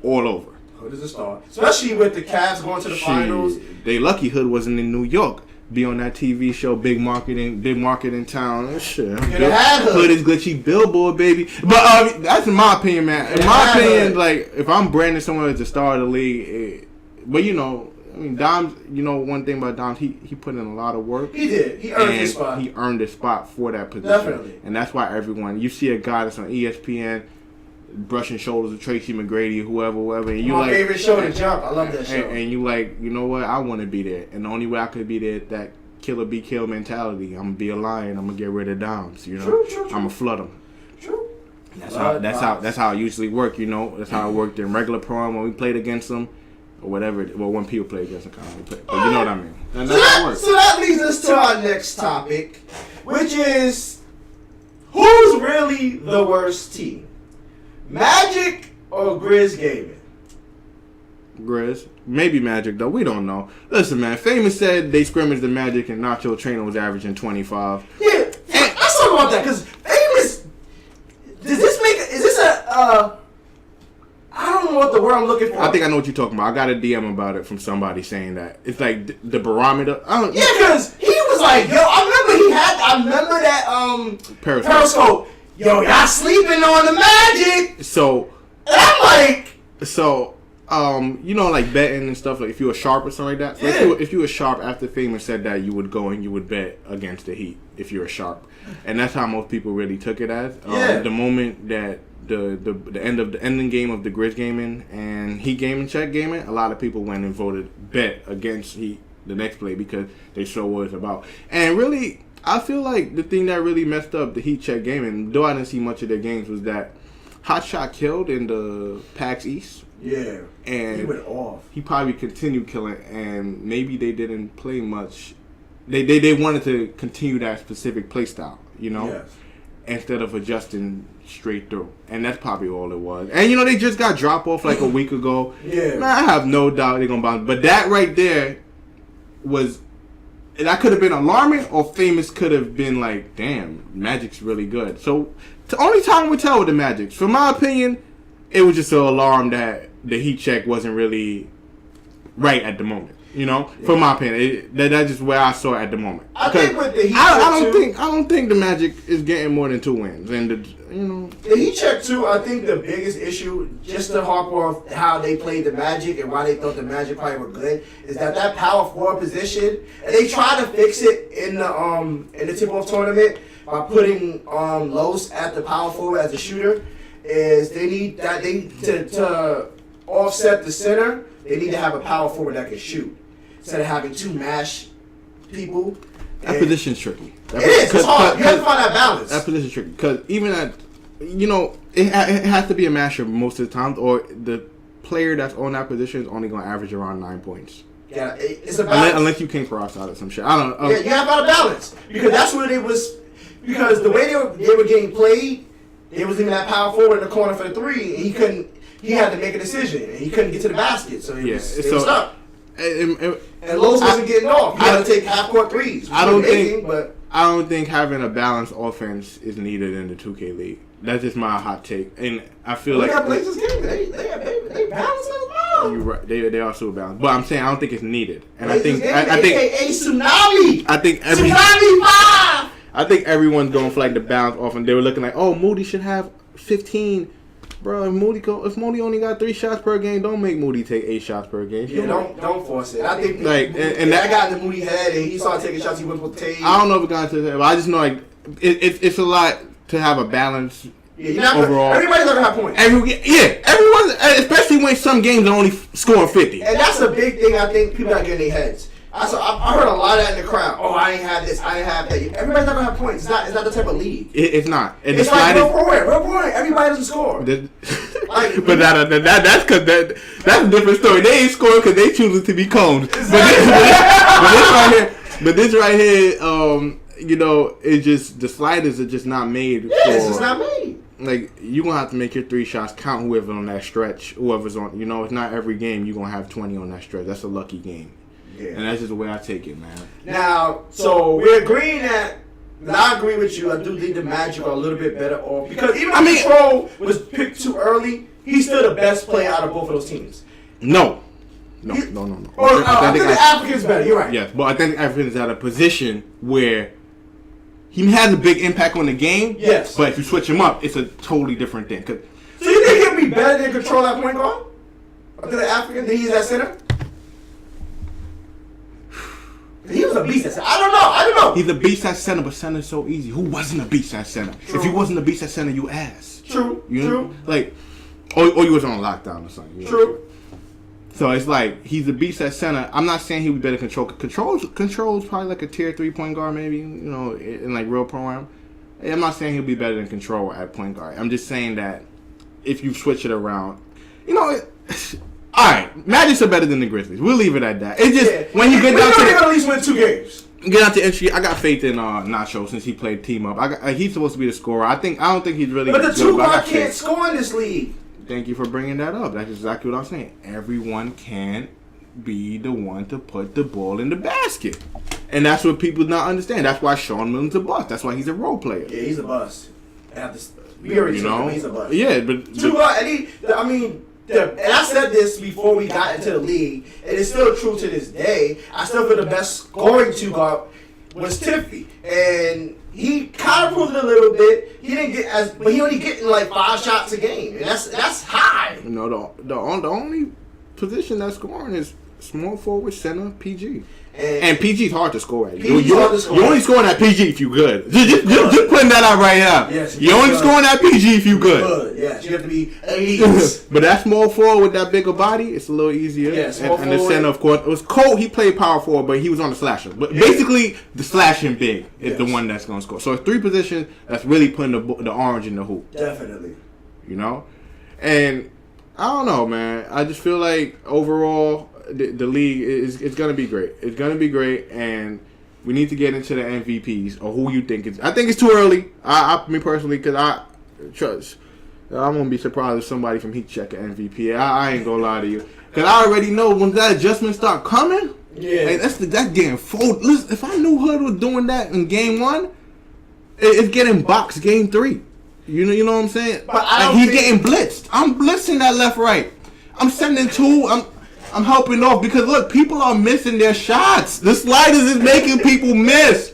all over. Hood is the star. Especially with the Cavs going to the finals. They lucky Hood wasn't in New York. Be on that TV show, big marketing town. Shit. Hood is Glitchy billboard, baby. But that's in my opinion, man. In my opinion, like if I'm branding someone as the star of the league, but you know, I mean, Dimes. You know, one thing about Dimes, he put in a lot of work. He did. He earned his spot. He earned his spot for that position. Definitely. And that's why everyone, you see a guy that's on ESPN. brushing shoulders with Tracy McGrady, whoever, and you My like favorite show to jump. I love that show. And you like, you know what? I want to be there, and the only way I could be there, that killer be kill mentality. I'm gonna be a lion. I'm gonna get rid of downs. You know, True. I'm gonna flood them. True. That's how it usually work. You know, that's how it worked in regular prom when we played against them, or whatever. Well, when people play against them, but you know what I mean. And that's how it works. So that leads us to our next topic, which is who's really the worst team, Magic or Grizz Gaming? Grizz. Maybe Magic, though. We don't know. Listen, man. Famous said they scrimmaged the Magic and Nacho Trainer was averaging 25. Yeah, let's talk about that, because Famous, is this a, I don't know what the word I'm looking for. I think I know what you're talking about. I got a DM about it from somebody saying that. It's like the barometer. Yeah, because he was like, yo, I remember that Periscope. Yo, y'all sleeping on the Magic. So, and I'm like, you know, like betting and stuff. Like if you were sharp or something like that. So yeah. if you were sharp after Famous said that, you would go and you would bet against the Heat if you were sharp, and that's how most people really took it as. The moment that the ending game of the Grizz gaming and Heat gaming, check gaming, a lot of people went and voted bet against Heat the next play because they saw what it's about. And really, I feel like the thing that really messed up the Heat check gaming, though I didn't see much of their games, was that Hot Shot killed in the PAX East. Yeah, and he went off. He probably continued killing, and maybe they didn't play much. They wanted to continue that specific play style, you know, yes, instead of adjusting straight through. And that's probably all it was. And you know, they just got drop off like a week ago. Yeah, man, I have no doubt they're gonna bounce. But that right there was. That could have been alarming, or Famous could have been like, damn, Magic's really good. So, the only time we tell with the Magic, from my opinion, it was just an alarm that the Heat check wasn't really right at the moment. You know, yeah. From my opinion, that's just where I saw it at the moment. I think with the Heat I don't think the Magic is getting more than 2 wins, and the Heat check too. I think the biggest issue, just to harp on how they played the Magic and why they thought the Magic probably were good, is that power forward position, and they tried to fix it in the tip-off tournament by putting Los at the power forward as a shooter. Is they need that to offset the center. They need to have a power forward that can shoot instead of having 2 mash people. That position's tricky. It's hard. You have to find that balance. That position's tricky because even at, you know, it has to be a masher most of the time, or the player that's on that position is only going to average around 9 points. Yeah, it's a balance. Unless you can cross out or some shit. I don't know. Yeah, you have to have a balance because that's what it was. Because the way they were getting played, it was even that power forward in the corner for the 3, and he couldn't. He had to make a decision, and he couldn't get to the basket, so he was stuck. And Los wasn't getting off. He had to take half-court threes. I don't think having a balanced offense is needed in the 2K League. That's just my hot take, and I feel like Blazers game. They balanced as well. You're right. They are super balanced, but I'm saying I don't think it's needed. And Blazers I think AKA Tsunami. Tsunami 5. I think everyone's going for like the balance off, and they were looking like, oh, Moody should have 15. Bro, if Moody only got 3 shots per game, don't make Moody take 8 shots per game. Yeah, don't force it. I think like that got in the Moody head, and he started taking shots. He went for the tape. I don't know if it got into the head, but I just know like it's a lot to have a balance. Yeah, overall, everybody's gonna have points. Everyone, especially when some games are only scoring 50. And that's a big thing. I think people gotta get in their heads. I heard a lot of that in the crowd. Oh, I ain't have this. I ain't have that. Everybody's not gonna have points. It's not the type of league. It's not. And it's like real point. Everybody doesn't score. But that's because that's a different story. They ain't scoring because they choosing to be coned. But this right here, you know, it's just the sliders are just not made. Yeah, it's just not made. Like you gonna have to make your 3 shots count. Whoever on that stretch, whoever's on. You know, it's not every game you gonna have 20 on that stretch. That's a lucky game. Yeah. And that's just the way I take it, man. Now, so we're agreeing that I agree with you. I do think the Magic are a little bit better off because even if Control was picked too early, he's still the best player out of both of those teams. No. I think the African's better. You're right. Yes, but I think the African's at a position where he has a big impact on the game. Yes. But if you switch him up, it's a totally different thing. So you think he'll be better than Control at point guard? After the African, then he's at center? He was a beast at center. I don't know. He's a beast at center, but center's so easy. Who wasn't a beast at center? True. If you wasn't a beast at center, you ass. True. You know? True. Like, or you was on lockdown or something. You know? True. So it's like he's a beast at center. I'm not saying he would be better controls probably like a tier 3 point guard maybe, you know, in like real program. I'm not saying he'll be better than control at point guard. I'm just saying that if you switch it around, you know, all right, Magic are better than the Grizzlies. We'll leave it at that. It's just when you get down to at least win 2 games. Get out to entry. I got faith in Nacho since he played team up. He's supposed to be the scorer. I don't think he's really. But the good, 2 guard can't score in this league. Thank you for bringing that up. That's exactly what I'm saying. Everyone can be the one to put the ball in the basket, and that's what people not understand. That's why Sean Milton's a bust. That's why he's a role player. Yeah, he's a bust. We already know he's a bust. Yeah, but 2 guard. And I said this before we got into the league, and it's still true to this day. I still feel the best scoring 2 guard was Tiffy, and he kind of proved it a little bit. He didn't get but he only getting like 5 shots a game, and that's high. You know, the only position that's scoring is small forward, center, PG. And PG's hard to score at. You're only scoring at PG if you good. Just putting that out right now. Yes, you're only scoring at PG if you good. Yes, you have to be elite. But that small forward with that bigger body, it's a little easier. Yes, and the center, of course, it was Cole. He played power forward, but he was on the slasher. But basically, the slashing big is the one that's going to score. So it's 3 positions that's really putting the orange in the hoop. Definitely. You know, and I don't know, man. I just feel like overall, the league is gonna be great. It's gonna be great, and we need to get into the MVPs or who you think is. I think it's too early. Me personally, because I'm gonna be surprised if somebody from Heat check an MVP. I ain't gonna lie to you, because I already know when that adjustment start coming. Yeah, hey, that's getting folded. Listen, if I knew Hood was doing that in game 1, it's getting boxed game 3. You know what I'm saying? But he's getting blitzed. I'm blitzing that left right. I'm sending 2. I'm helping off because look, people are missing their shots. The sliders is making people miss.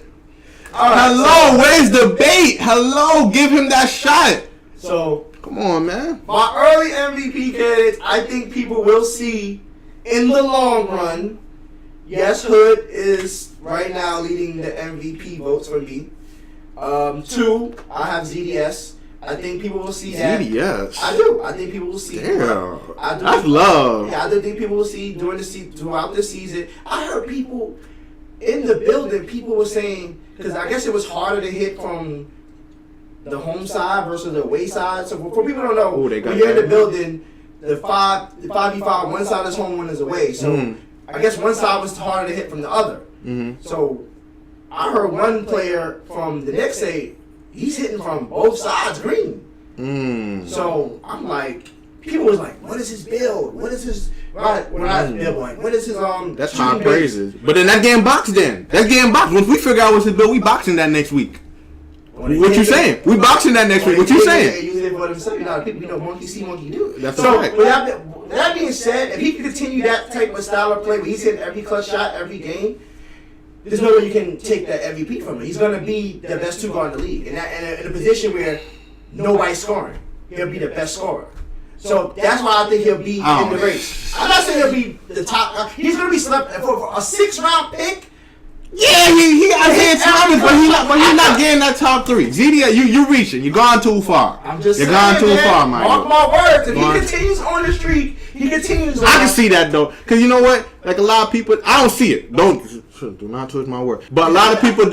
Hello, where's the bait? Hello, give him that shot. So come on, man. My early MVP candidates, I think people will see in the long run. Yes, Hood is right now leading the MVP votes for me. 2, I have ZDS. I think people will see that. ZDS. I do. I think people will see. Damn. I do. That's love. Yeah, I do think people will see throughout the season. I heard people in the building. People were saying because I guess it was harder to hit from the home side versus the away side. So for people who don't know, when you're in the building, the 5v5, one side is home, one is away. So I guess one side was harder to hit from the other. So I heard one player from the Knicks say he's hitting from both sides green. So I'm like, people was like, what is his build? What is his build? What is his That's high praises. But then that game boxed then. That game boxed. Once we figure out what's his build, we boxing that next week. What you saying? We boxing that next week. What you saying? Use it for themselves. People monkey see, monkey do. That's right. With that being said, if he can continue that type of style of play where he's hitting every clutch shot every game, there's no way you can take that MVP from him. He's going to be the best 2 guard in the league. In a position where nobody's scoring, he'll be the best scorer. So that's why I think he'll be in the race. I'm not saying he'll be the top. He's going to be selected for a 6th-round pick. Yeah, he got hit times, but he's not getting that top 3. ZD, you reaching. You're gone too far. I'm just You're saying, gone too far, Mike. Mark my words. If he continues on the streak, he continues on. I can see that, though. Because you know what? Like, a lot of people, I don't see it. Do not twist my word. But a lot of people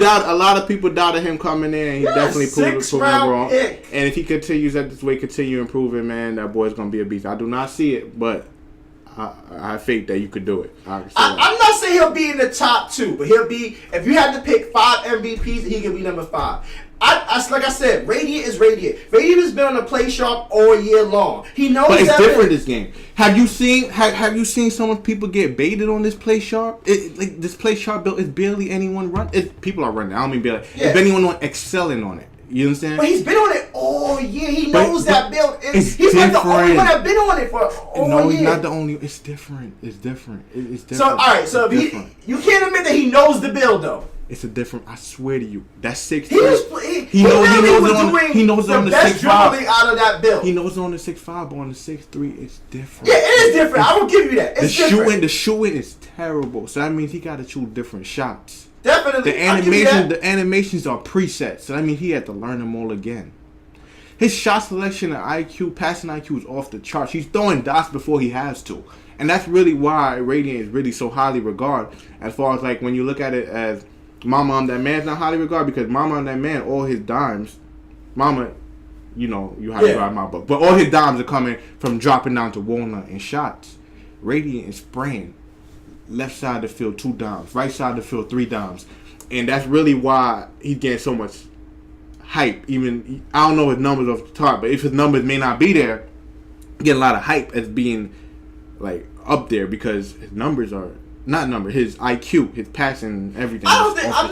doubted him coming in, and he definitely proved them wrong. Pick. And if he continues at this way, continue improving, man, that boy's going to be a beast. I do not see it, but I have faith that you could do it. I'm not saying he'll be in the top 2, but he'll be, if you had to pick 5 MVPs, he could be number 5. Like I said, Radiant is Radiant. Radiant has been on the play sharp all year long. He knows. But it's different this game. Have you seen some people get baited on this play sharp? This play sharp build is barely anyone run. People are running. I don't mean barely. Is anyone excelling on it? You understand? But he's been on it all year. He knows that build. He's like the only one that been on it for all year. No, he's not the only. It's different. It's different. It's different. So all right. So you can't admit that he knows the build though. It's a different. I swear to you, that's 6'3". He knows on the best 6'5". dribbling out of that build. He knows on the 6'5", but on the 6'3", it's different. Yeah, it is different. I will give you that. It's different. The shooting is terrible. So that means he got to shoot different shots. Definitely. The animations are presets. So that means he had to learn them all again. His shot selection and IQ, passing IQ is off the charts. He's throwing dots before he has to. And that's really why Radiant is really so highly regarded. As far as like when you look at it as Mama on That Man's not highly regarded because Mama on That Man, all his dimes, Mama, you know, you highly regard my book. But all his dimes are coming from dropping down to Walnut and shots. Radiant is spraying. Left side of the field, 2 dimes. Right side of the field, 3 dimes. And that's really why he's getting so much hype. Even, I don't know his numbers off the top, but if his numbers may not be there, get a lot of hype as being like up there because his numbers are his IQ, his passing, everything. I'm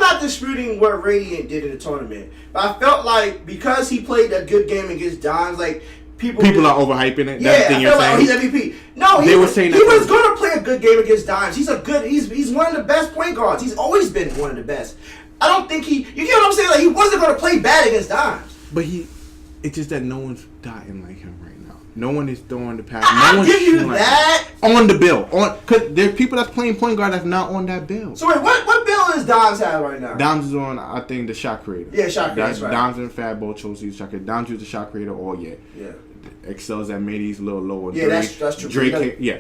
not disputing what Radiant did in the tournament, but I felt like because he played a good game against Dons, like people are overhyping it. That's the thing you're saying. He's MVP. No, they were saying he was going to play a good game against Dons. He's one of the best point guards. He's always been one of the best. I don't think you get what I'm saying? Like he wasn't going to play bad against Dons. But it's just that no one's dotting like him right now. No one is throwing the pass. I'll give you that. On the bill. Because there's people that's playing point guard that's not on that bill. So wait, what bill is Doms have right now? Doms is on, I think, the shot creator. Yeah, shot creator. That's right. Doms and Fat Bowl chose to use shot creator. Doms used the shot creator all year. Yeah. Excels at Mady's a little lower. Yeah, that's true. Drake, yeah.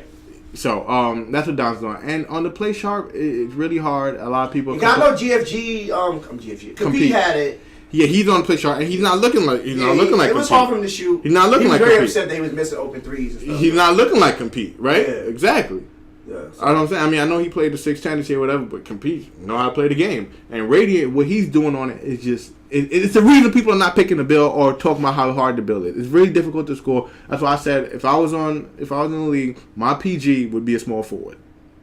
So that's what Dom's doing. And on the play sharp, it's really hard. A lot of people. You got no GFG. Compete had it. Yeah, he's on the play shot, and he's not looking like It was hard for him to shoot. He's not looking like very Compete. upset that he was missing open threes and stuff. He's not looking like Compete, right? Yeah. Exactly. Yeah, I don't say. I mean, I know he played the 6'10" this year, whatever, but Compete know how to play the game. And Radiant, what he's doing on it is just it's the reason people are not picking the bill or talking about how hard the bill is. It's really difficult to score. That's why I said if I was in the league, my PG would be a small forward.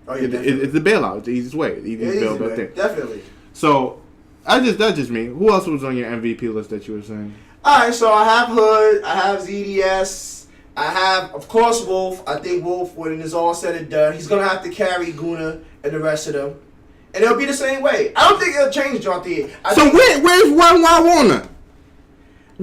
Oh yeah, it's the bailout. It's the easiest way. The easiest bail back there. Definitely. So that's just me. Who else was on your MVP list that you were saying? All right, so I have Hood, I have ZDS, I have, of course, Wolf. I think Wolf, when it's all said and done, he's gonna have to carry Guna and the rest of them, and it'll be the same way. I don't think it'll change throughout the year. Where's One Warner?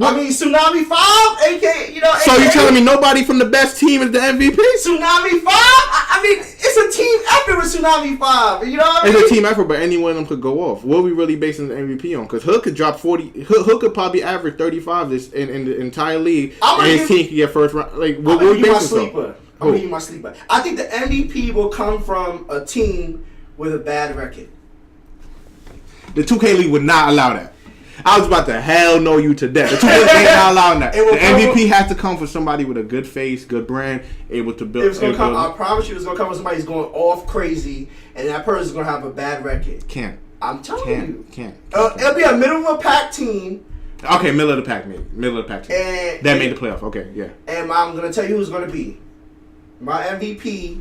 I mean, Tsunami 5, aka, So you're telling me nobody from the best team is the MVP? Tsunami 5? I mean, it's a team effort with Tsunami 5. You know what I mean? It's a team effort, but any one of them could go off. What are we really basing the MVP on? Because Hood could drop 40. Hood could probably average 35 in the entire league, and his team could get first round. Like, what are we basing on? I'm gonna give you my sleeper. I think the MVP will come from a team with a bad record. The 2kLeague would not allow that. I was about to hell no you to death. The 2kLeague ain't not allowing that. The MVP has to come from somebody with a good face, good brand, able to build. I promise you, it's gonna come from somebody who's going off crazy, and that person's gonna have a bad record. I'm telling you. It'll be a middle of the pack team. Okay, middle of the pack, maybe. Middle of the pack team. That made the playoff. Okay, yeah. And I'm gonna tell you who's gonna be my MVP.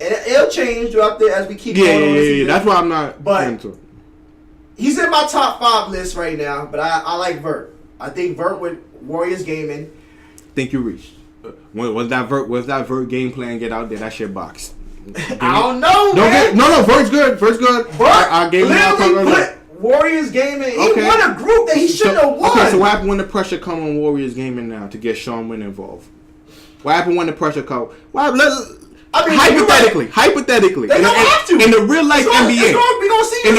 And it'll change throughout there as we keep going on. Yeah. That's why I'm not. But he's in my top 5 list right now. But I like Vert. I think Vert with Warriors Gaming. Think you reached. Was that Vert game plan get out there? That shit box. I don't know, man. No, Vert's good. Vert I gave him put Warriors Gaming. He won a group that he shouldn't have won. Okay, so what happened when the pressure come on Warriors Gaming now to get Sean Wynn involved? What happened when the pressure come? Hypothetically, they don't have to. In the real life NBA, we gonna see in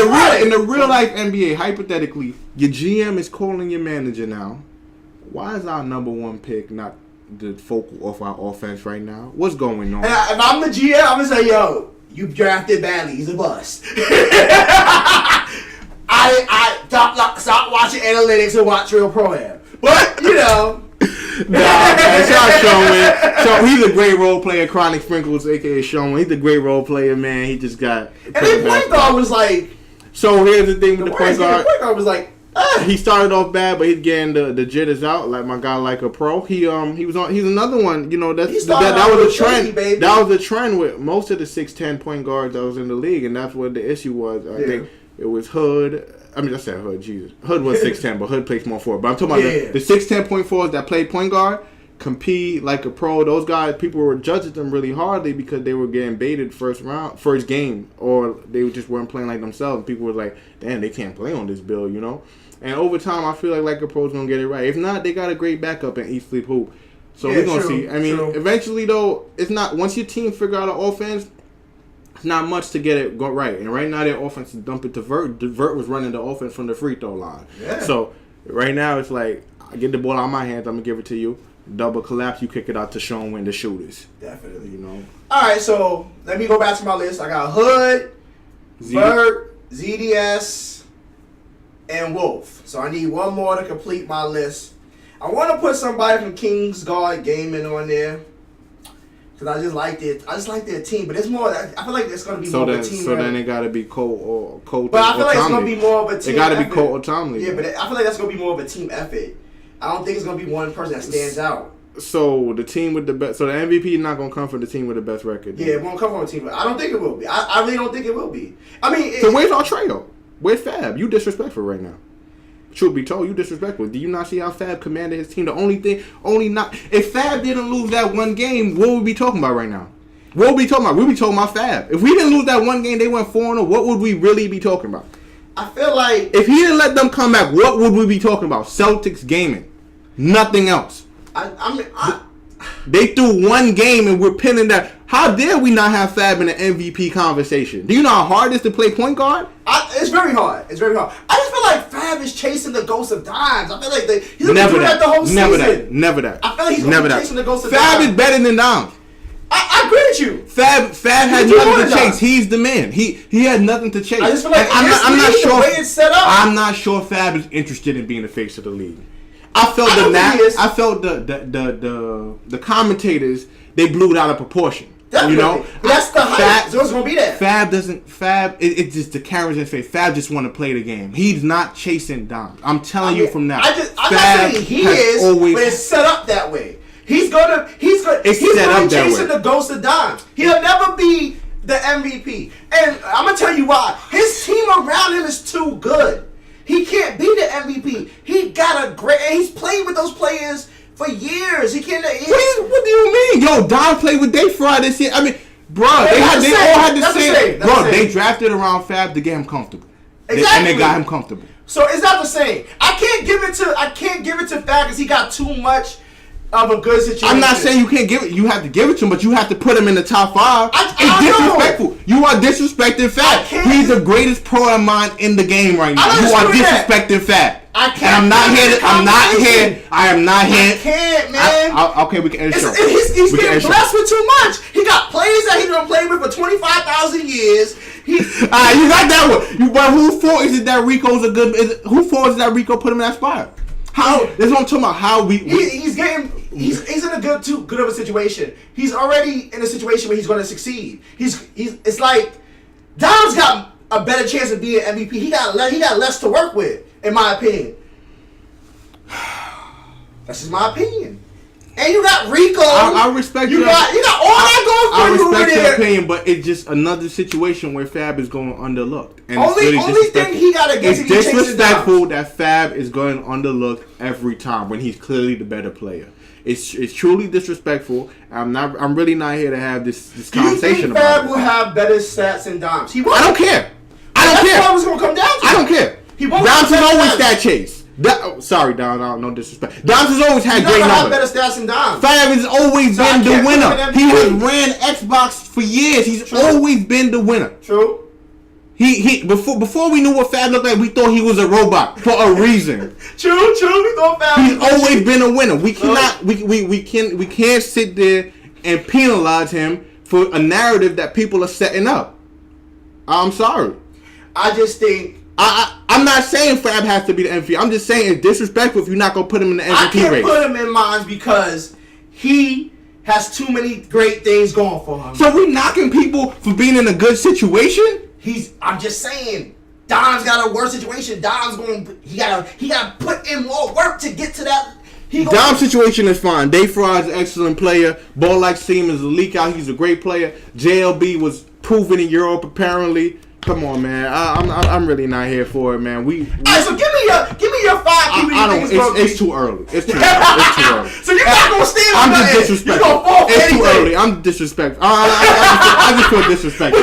the real life NBA, hypothetically, your GM is calling your manager now. Why is our number 1 pick not the focal of our offense right now? What's going on? And if I'm the GM, I'm gonna say, yo, you drafted badly. He's a bust. I stop watching analytics and watch Real Pro Am. But you know. Shout Sean. So he's a great role player. Chronic Sprinkles, aka Sean. He's a great role player, man. He just got. And then point guard was like. So here's the thing with the point guard. The point guard was like. He started off bad, but he's getting the jitters out like my guy, like a pro. He's another one. You know that was a trend. That was a trend with most of the 6'10" point guards that was in the league, and that's what the issue was. I think it was Hood. I mean, I said Hood. Jesus, Hood was 6'10", but Hood plays more forward. But I'm talking about the 6'10.4s that play point guard, compete like a pro. Those guys, people were judging them really hardly because they were getting baited first game, or they just weren't playing like themselves. People were like, damn, they can't play on this bill, you know. And over time, I feel like a pro's gonna get it right. If not, they got a great backup in East Sleep Hoop. So we're gonna see. I mean, eventually though, it's not once your team figure out an offense. Not much to get it go right, and right now their offense is dumping to Vert. Vert was running the offense from the free throw line. Yeah. So right now it's like I get the ball out of my hands, I'm gonna give it to you. Double collapse, you kick it out to Sean Wynn, the shooters. Definitely, you know. All right, so let me go back to my list. I got Hood, Vert, ZDS, and Wolf. So I need one more to complete my list. I want to put somebody from Kings Guard Gaming on there. Because I just like their team, but it's more. I feel like it's gonna be more of a team. So then it gotta be Cole or Cole. But I feel like it's gonna be more of a team. It gotta be Cole or Tomley. Yeah, but I feel like that's gonna be more of a team effort. I don't think it's gonna be one person that stands out. So the team with the best. So the MVP is not gonna come from the team with the best record. Yeah, it won't come from a team. I don't think it will be. I really don't think it will be. I mean, so where's our trio? Where's Fab? You disrespectful right now. Truth be told, you disrespectful. Do you not see how Fab commanded his team? If Fab didn't lose that one game, what would we be talking about right now? What would we be talking about? We'd be talking about Fab. If we didn't lose that one game, they went 4-0. What would we really be talking about? I feel like if he didn't let them come back, what would we be talking about? Celtics gaming, nothing else. They threw one game and we're pinning that. How dare we not have Fab in the MVP conversation? Do you know how hard it is to play point guard? It's very hard. It's very hard. I just feel like Fab is chasing the ghost of Dimes. I feel like he's been doing that the whole season. Never that. I feel like he's never chasing the ghost of Fab Dimes. is better than Dimes. I agree with you. Fab has nothing to chase. He's the man. He had nothing to chase. I just feel like I'm not sure. The way it's set up. I'm not sure Fab is interested in being the face of the league. I felt the commentators, they blew it out of proportion. Definitely. You know, that's the hype. So it's gonna be that. It's just the cameras in face. Fab just want to play the game. He's not chasing Dom. I'm telling you from now. I'm not saying he is, but it's set up that way. He's gonna chasing the ghost of Dom. He'll never be the MVP, and I'm gonna tell you why. His team around him is too good. He can't be the MVP. He got a great. And he's played with those players for years. He can't. What do you mean? Yo, Don played with Dayfry this year. I mean, bro, they all had the same. Bro, they drafted around Fab to get him comfortable. Exactly. And they got him comfortable. So it's not the same. I can't give it to Fab because he got too much of a good situation. I'm not saying you can't give it. You have to give it to him, but you have to put him in the top 5. It's disrespectful. You are disrespecting Fab. He's the greatest pro of mine in the game right now. You are disrespecting Fab. I can't. And I am not here. I can't, man. Okay, we can end the show. He's getting blessed with too much. He got players that he's gonna play with for 25,000 years. You got that one. But whose fault is it that Rico's a good? Whose fault is that Rico put him in that spot? How? That's what I'm talking about. How he's in a good of a situation. He's already in a situation where he's going to succeed. It's like Dom's got a better chance of being MVP. He got less to work with, in my opinion. That's just my opinion. And you got Rico. I respect you. You got all that going for you over there. I respect your opinion, but it's just another situation where Fab is going underlooked. And only thing he got against it's disrespectful that Fab is going underlooked every time when he's clearly the better player. It's truly disrespectful. I'm really not here to have this conversation about it. Fab will have better stats than Doms? He won't. I don't care. That's what I was going to come down to. I don't care. Doms is always stat chase. Sorry, Don. No disrespect. Doms has always had great numbers. Better stats than Dom. Fab has always been the winner. He has ran Xbox for years. He's always been the winner. True. He before we knew what Fab looked like, we thought he was a robot for a reason. True. We thought Fab. He's always been a winner. We cannot. We can't sit there and penalize him for a narrative that people are setting up. I'm sorry. I just think. I'm not saying Fab has to be the MVP. I'm just saying it's disrespectful if you're not going to put him in the MVP race. I can't put him in mine because he has too many great things going for him. So we knocking people for being in a good situation? I'm just saying, Dom's got a worse situation. He gotta put in more work to get to that. Dom's situation is fine. Dayfry is an excellent player. Ball like Seam is a leak out. He's a great player. JLB was proven in Europe apparently. Come on, man. I'm really not here for it, man. We Alright, so give me your 5 people you think is gonna it's too early. It's too early. So you're not gonna stand I'm on just nothing. disrespectful. You gonna fall for It's too anything. early. I'm disrespectful. I just feel disrespectful.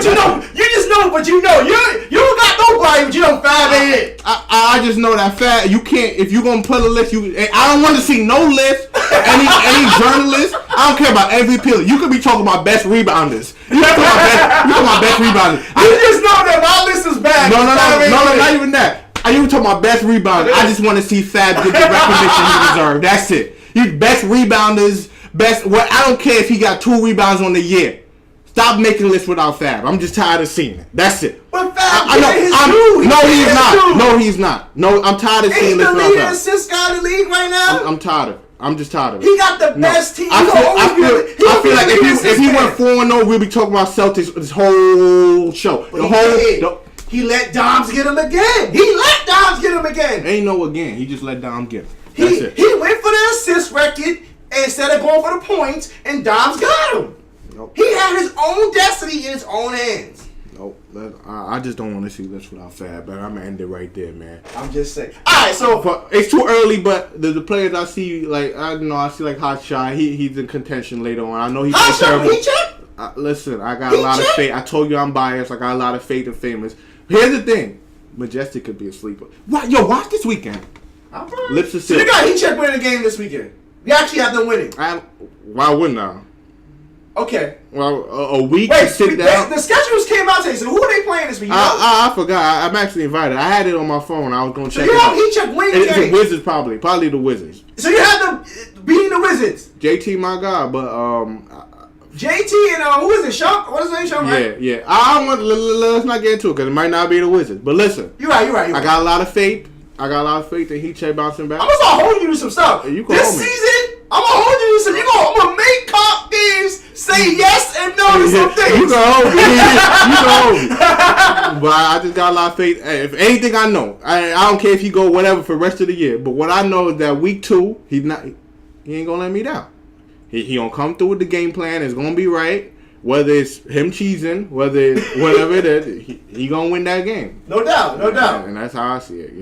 But you know, you don't got nobody, but you know 5 ain't it. I just know that fact. You can't, if you gonna put a list, I don't want to see no list. Any journalist. I don't care about MVP. You could be talking about best rebounders. You talking about best rebounders. You just know that my list is bad. No, not even that. I even talking about best rebounders. I just want to see Fab get the recognition he deserves. That's it. You best rebounders, best. Well, I don't care if he got 2 rebounds on the year. Stop making lists without Fab. I'm just tired of seeing it. That's it. But Fab, No, he's not. No, I'm tired of seeing lists without Fab. He's the leading assist guy in the league right now. I'm tired of it. I'm just tired of it. He got the best team. I feel like if he went 4-0, we'll be talking about Celtics this whole show. He let Doms get him again. Ain't no again. He just let Dom get him. He went for the assist record instead of going for the points, and Doms got him. Nope. He had his own destiny in his own hands. Nope. I just don't want to see this without Fab, but I'm gonna end it right there, man. I'm just saying. All right, so but it's too early. But the players I see, like I see like Hot Shot. He's in contention later on. I know he's terrible. Listen, I got a lot of faith. I told you I'm biased. I got a lot of faith in Famous. Here's the thing: Majestic could be a sleeper. What? Yo, watch this weekend. Lips of So you got Heat Check winning the game this weekend. We actually have them winning. Why wouldn't I? Okay. Well, a week to sit down. The schedules came out today, so who are they playing this week? I forgot. I'm actually invited. I had it on my phone. I was going to check it out. Heat Check winning It's the Wizards probably the Wizards. So you have them beating the Wizards. JT, my guy, but JT and who is it? Shump? What is his name? Shump, right? Yeah. I don't want. Let's not get into it because it might not be the Wizards. But listen, you're right. I got a lot of faith. in Heat Check bouncing back. I'm gonna start holding you to some stuff. This season, I'm gonna hold you to some. I'm gonna make comp games say yes and no to some things. You can hold me. But I just got a lot of faith. Hey, if anything, I know. I don't care if he go whatever for the rest of the year. But what I know is that week 2, he ain't gonna let me down. He gonna come through with the game plan. It's gonna be right. Whether it's him cheesing, whether it's whatever it is, he gonna win that game. No doubt. And that's how I see it.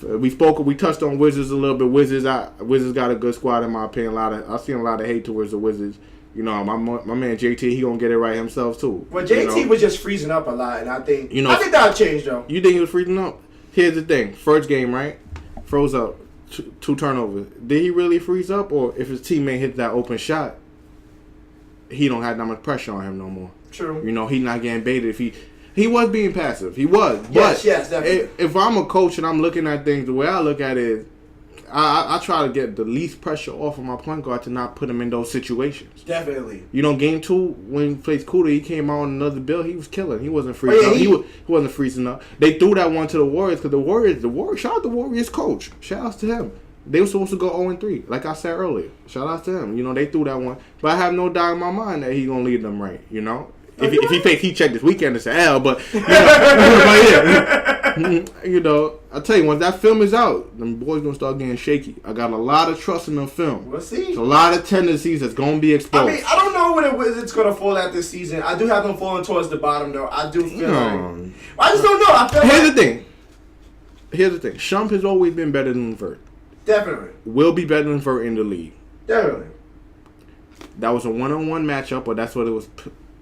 We touched on Wizards a little bit. Wizards got a good squad in my opinion. I've seen a lot of hate towards the Wizards. My man JT, he gonna get it right himself too. Well, JT was just freezing up a lot, and I think that'll change though. You think he was freezing up? Here's the thing: first game, right? Froze up, 2 turnovers. Did he really freeze up, or if his teammate hit that open shot, he don't have that much pressure on him no more? True. He's not getting baited. If he was being passive. He was. Yes, definitely. If I'm a coach and I'm looking at things, the way I look at it is, I try to get the least pressure off of my point guard to not put him in those situations. Definitely. Game 2 when he plays Kuda, he came out on another bill. He was killing. He wasn't freezing up. He wasn't freezing up. They threw that one to the Warriors because the Warriors. Shout out to the Warriors coach. Shout out to him. They were supposed to go 0-3, like I said earlier. Shout out to him. They threw that one, but I have no doubt in my mind that he's gonna lead them right. If he fakes Heat Check this weekend, it's an L. But I tell you, once that film is out, them boys gonna start getting shaky. I got a lot of trust in them film. We'll see. There's a lot of tendencies that's gonna be exposed. I don't know where the Wizards gonna fall at this season. I do have them falling towards the bottom though. I do feel I just don't know. Here's the thing. Shump has always been better than Vert. Definitely. Will be better than Vert in the league. Definitely. That was a 1-on-1 matchup, or that's what it was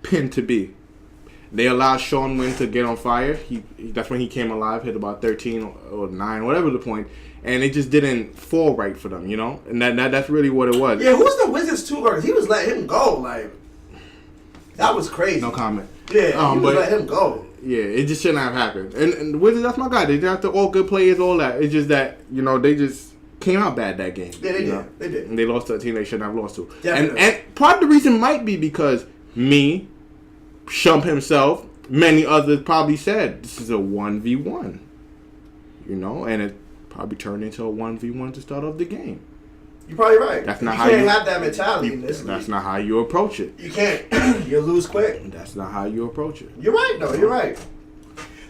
pinned to be. They allowed Sean Wynn to get on fire. That's when he came alive, hit about 13 or 9, whatever the point, and it just didn't fall right for them, And that's really what it was. Yeah, who's the Wizards 2 guard? He was letting him go, that was crazy. No comment. Yeah, he was letting him go. Yeah, it just shouldn't have happened. And the Wizards, that's my guy. They got all good players, all that. It's just that they just came out bad that game. Yeah, they did. They did. And they lost to a team they shouldn't have lost to. Definitely. And part of the reason might be because me, Shump himself, many others probably said this is a 1v1. And it probably turned into a 1v1 to start off the game. You're probably right. That's not you how can't have that mentality in this league. That's not how you approach it. You can't. You lose quick. That's not how you approach it. You're right, though. You're right.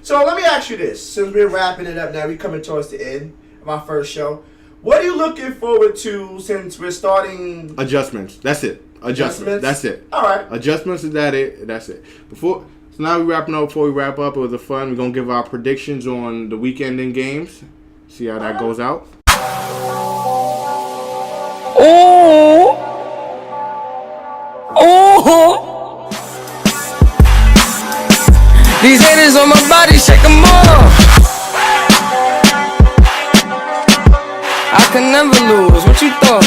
So let me ask you this. Since we're wrapping it up now, we're coming towards the end of our first show. What are you looking forward to since we're starting? Adjustments. That's it. Adjustments. That's it. All right. Adjustments is that it. That's it. So now we're wrapping up. Before we wrap up, it was a fun. We're gonna give our predictions on the weekend in games. See how that goes out. Ooh. Ooh. These haters on my body, shake them off. I can never lose. What you thought?